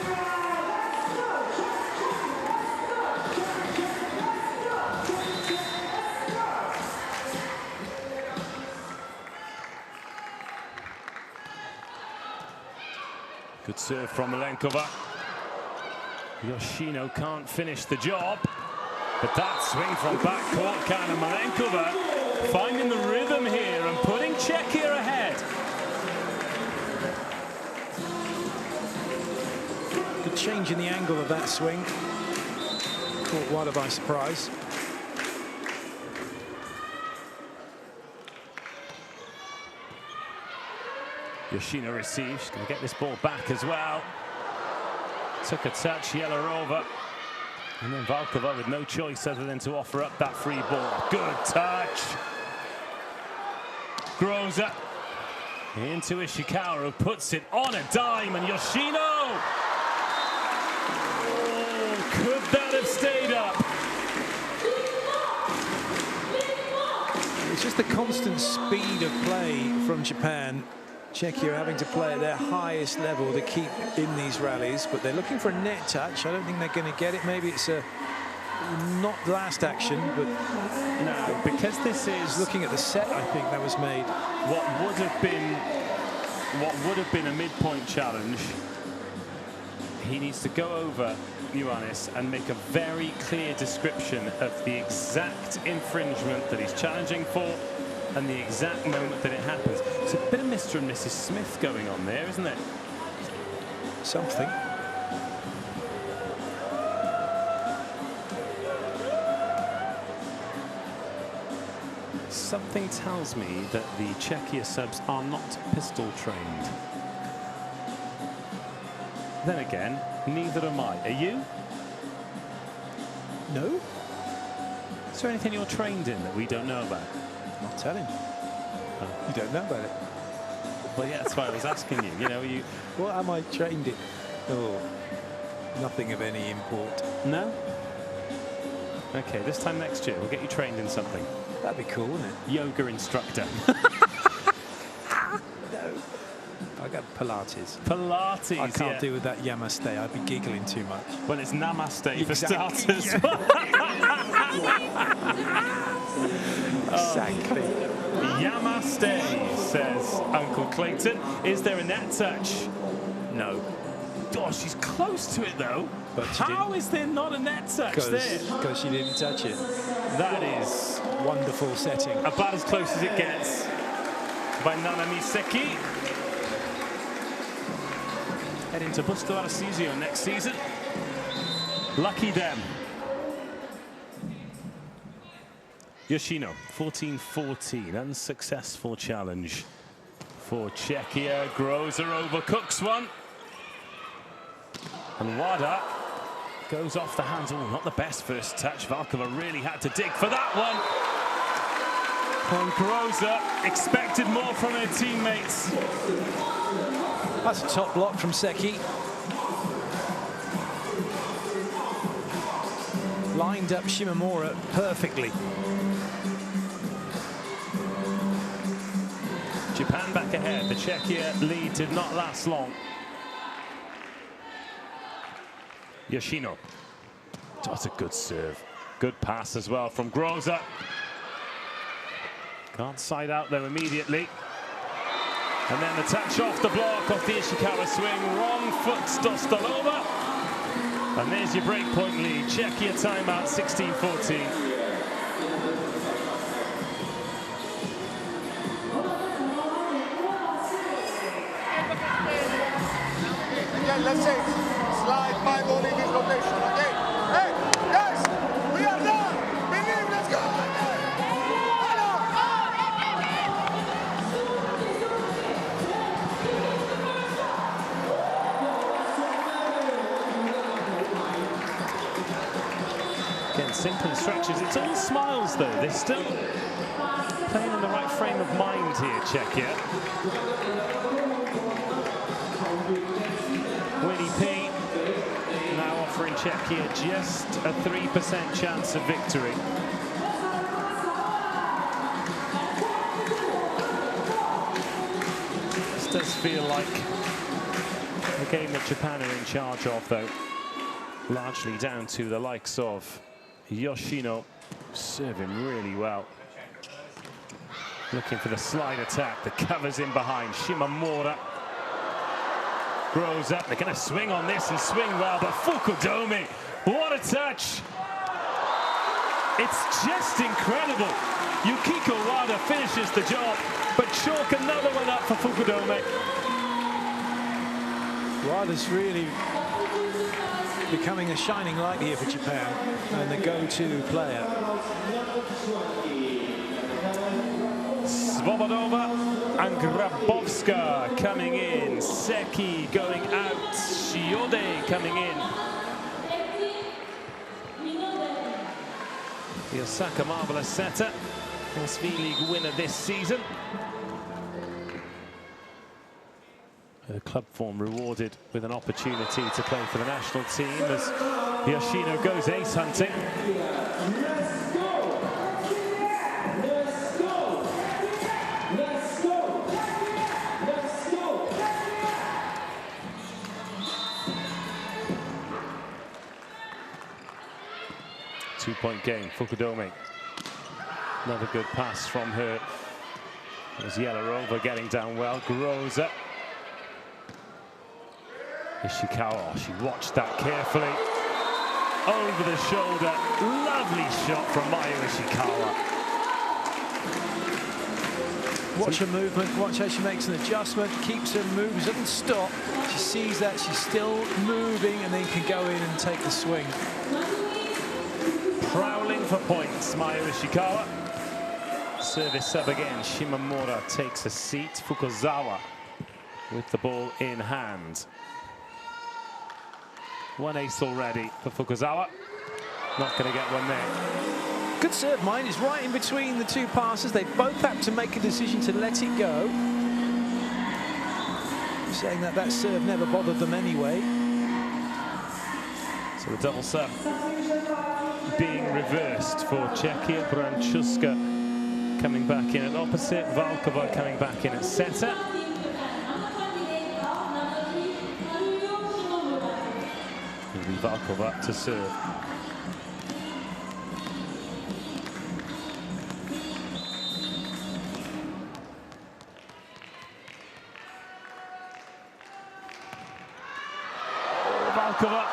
Good serve from Malenkova. Yoshino can't finish the job, but that swing from backcourt can, and Malenkova finding the rhythm here and putting Czechia ahead. Good change in the angle of that swing. Caught Wada by surprise. Yoshino receives, she's going to get this ball back as well. Took a touch, Yelarova. And then Valkova with no choice other than to offer up that free ball. Good touch. Groza into Ishikawa, who puts it on a dime, and Yoshino! Oh, could that have stayed up? It's just the constant speed of play from Japan. Czechia having to play at their highest level to keep in these rallies, but they're looking for a net touch. I don't think they're going to get it. Maybe it's a not last action, but no, because this is looking at the set. I think that was made. What would have been a midpoint challenge. He needs to go over Ioannis and make a very clear description of the exact infringement that he's challenging for. and the exact moment that it happens. It's a bit of Mr. and Mrs. Smith going on there, isn't it? Something. Something tells me that the Czechia subs are not pistol trained. Then again, neither am I. Are you? No. Is there anything you're trained in that we don't know about? Not telling you. Oh. You don't know about it. Well, yeah, that's why I was asking you. You know, you. What am I trained in? Oh, nothing of any import. No? Okay, this time next year, we'll get you trained in something. That'd be cool, wouldn't it? Yoga instructor. No. I got Pilates. Pilates, I can't do with that Yamaste. I'd be giggling too much. Well, it's Namaste for Exactly. starters. Exactly. Yamaste, says Uncle Clayton. Is there a net touch? No. Gosh, she's close to it, though. But she How is there not a net touch there? Because she didn't touch it. That is Wonderful setting. about as close as it gets by Nanami Seki. Heading to Busto Arsizio next season. Lucky them. Yoshino, 14-14, unsuccessful challenge for Czechia. Grozer overcooks one. And Wada goes off the hands. Oh, not the best first touch. Valkova really had to dig for that one. And Grozer expected more from her teammates. That's a top block from Seki. Lined up Shimamura perfectly. Japan back ahead. The Czechia lead did not last long. Yoshino. That's a good serve. Good pass as well from Grozer. Can't side out there immediately. And then the touch off the block off the Ishikawa swing. Wrong foot Dostalova. And there's your breakpoint lead. Czechia timeout, 16-14. Again, let's say, slide 5 only this rotation, okay? Hey, guys, we are done! Believe, let's go! Again, simple instructions. It's all smiles, though. They're still playing in the right frame of mind here, Czechia. Winnie P now offering Czechia just a 3% chance of victory. This does feel like a game that Japan are in charge of, though. Largely down to the likes of Yoshino, serving really well. Looking for the slide attack, the covers in behind. Shimamura grows up. They're going to swing on this and swing well, but Fukudome, what a touch! It's just incredible. Yukiko Wada finishes the job, but chalk another one up for Fukudome. Wada's really becoming a shining light here for Japan and the go-to player. Svobodova and Grabowska coming in. Seki going out. Shiode coming in. The Osaka marvelous setter. First V-League winner this season. Her club form rewarded with an opportunity to play for the national team as Yoshino goes ace hunting. Two-point game, Fukudome. Another good pass from her. There's Yellarova getting down well, grows up. Ishikawa, she watched that carefully. Over the shoulder, lovely shot from Mayu Ishikawa. Watch her movement, watch how she makes an adjustment, keeps her moving, doesn't stop. She sees that she's still moving and then can go in and take the swing. Prowling for points, Maya Ishikawa. Service sub again, Shimamura takes a seat. Fukuzawa with the ball in hand. One ace already for Fukuzawa. Not going to get one there. Good serve, mine is right in between the two passes. They both have to make a decision to let it go. Saying that that serve never bothered them anyway. So the double sub being reversed for Czechia. Branchuska coming back in at opposite. Valkova coming back in at setter. It'll be Valkova to serve. Valkova.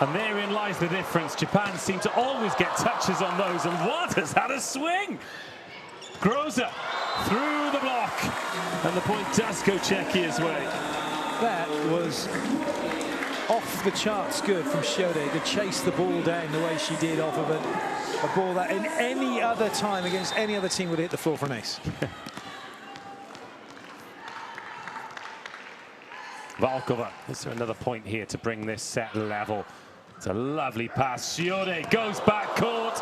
And therein lies the difference. Japan seem to always get touches on those, and what has had a swing? Groza through the block, and the point does go Czechia's way. That was off the charts good from Shode to chase the ball down the way she did off of a ball that in any other time against any other team would hit the floor for an ace. Valkova, is there another point here to bring this set level? It's a lovely pass. Shiode goes back court.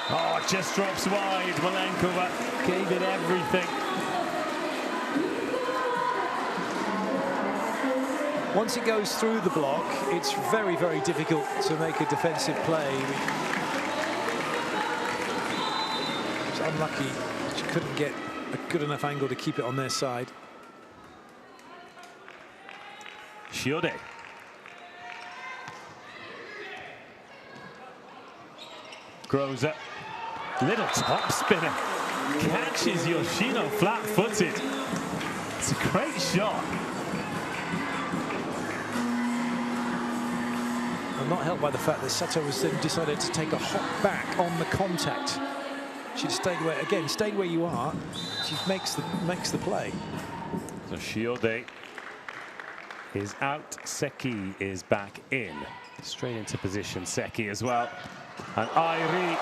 Oh, just drops wide. Malenkova gave it everything. Once it goes through the block, it's very, very difficult to make a defensive play. It's unlucky she couldn't get a good enough angle to keep it on their side. Shiode. Groza. Little top spinner. Catches Yoshino flat-footed. It's a great shot. I'm not helped by the fact that Sato was then decided to take a hop back on the contact. She'd stayed where, again, stayed where you are. She makes the play. So Shiode is out. Seki is back in. Straight into position, Seki as well. And Airi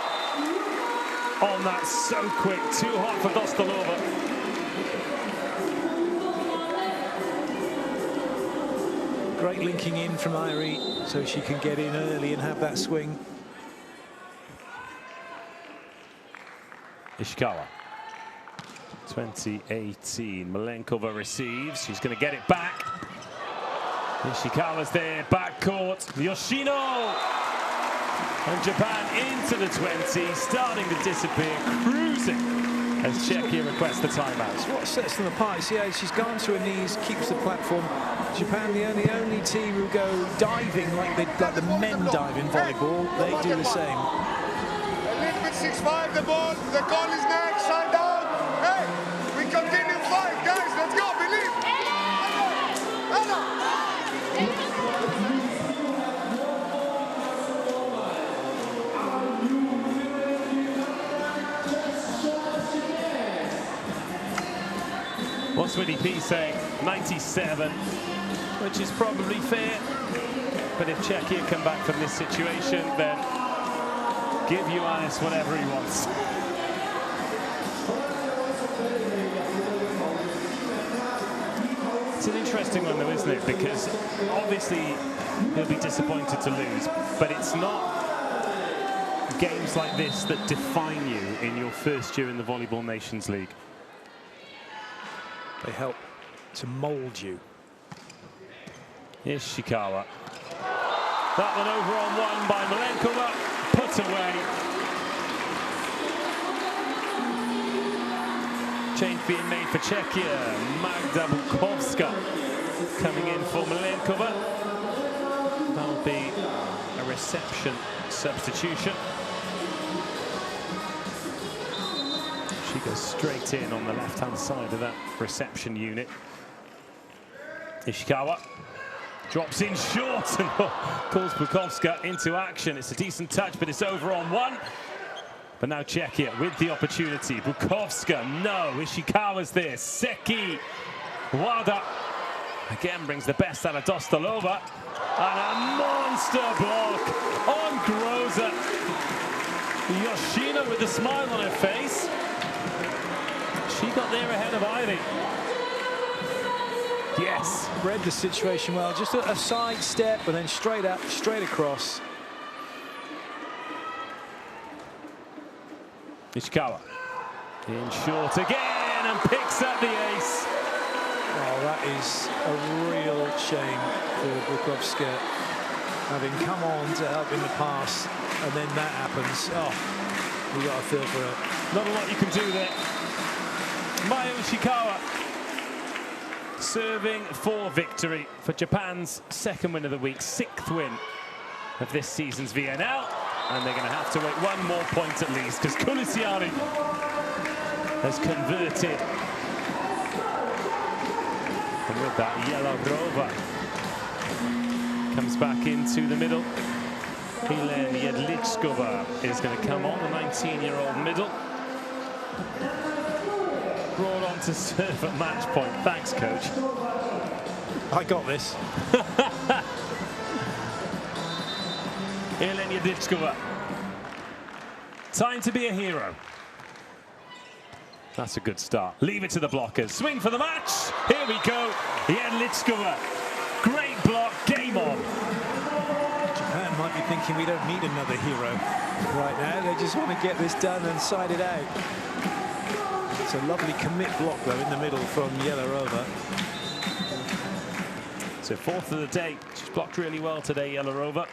on that so quick. Too hot for Dostalova. Great linking in from Airi so she can get in early and have that swing. Ishikawa. 2018. Malenkova receives. She's going to get it back. Ishikawa's there, backcourt. Yoshino! And Japan into the 20, starting to disappear, cruising as Czechia requests the timeout. It's what sets them apart. See how she's gone to her knees, keeps the platform. Japan, the only team who go diving like the men dive in volleyball. They do the same. A little bit 6-5, the ball. The call is next, side down. Hey, we continue fight, guys. Let's go, believe. What's Winnie P saying? 97, which is probably fair. But if Czechia come back from this situation, then give Ioannis whatever he wants. It's an interesting one, though, isn't it? Because obviously he'll be disappointed to lose, but it's not games like this that define you in your first year in the Volleyball Nations League. They help to mold you. Ishikawa. That one over on one by Malenkova. Put away. Change being made for Czechia. Magda Bukovska coming in for Malenkova. That'll be a reception substitution. She goes straight in on the left-hand side of that reception unit. Ishikawa drops in short and calls Bukovska into action. It's a decent touch, but it's over on one. But now Czechia with the opportunity. Bukovska, no. Ishikawa's there. Seki. Wada again brings the best out of Dostalova. And a monster block on Groza. Yoshino with the smile on her face. She got there ahead of Ivy. Yes. Read the situation well. Just a side step and then straight up, straight across. Ishikawa in short again and picks up the ace. Oh, that is a real shame for Bukovska, having come on to help in the pass, and then that happens. Oh, you got to feel for it. Not a lot you can do there. Mayu Ishikawa serving for victory for Japan's second win of the week, 6th win of this season's VNL. And they're going to have to wait one more point at least, because Kulisiari has converted. And with that, Yellow-Rova comes back into the middle. Helena Jedličková is going to come on, the 19-year-old middle. Brought on to serve at match point. Thanks, coach. I got this. Helena Jedličková. Time to be a hero. That's a good start. Leave it to the blockers. Swing for the match. Here we go. Jedličková. Great block. Game on. Japan might be thinking we don't need another hero right now. They just want to get this done and side it out. It's a lovely commit block, though, in the middle from Yellow-Rova. So 4th of the day. She's blocked really well today, Yellow-Rova.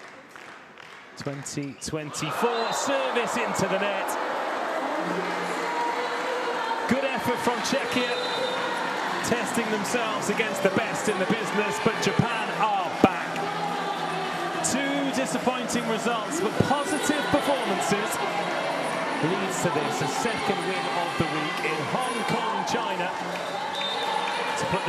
20-24. Service into the net. Good effort from Czechia, testing themselves against the best in the business, but Japan are back. 2 disappointing results, but positive performances leads to this, a second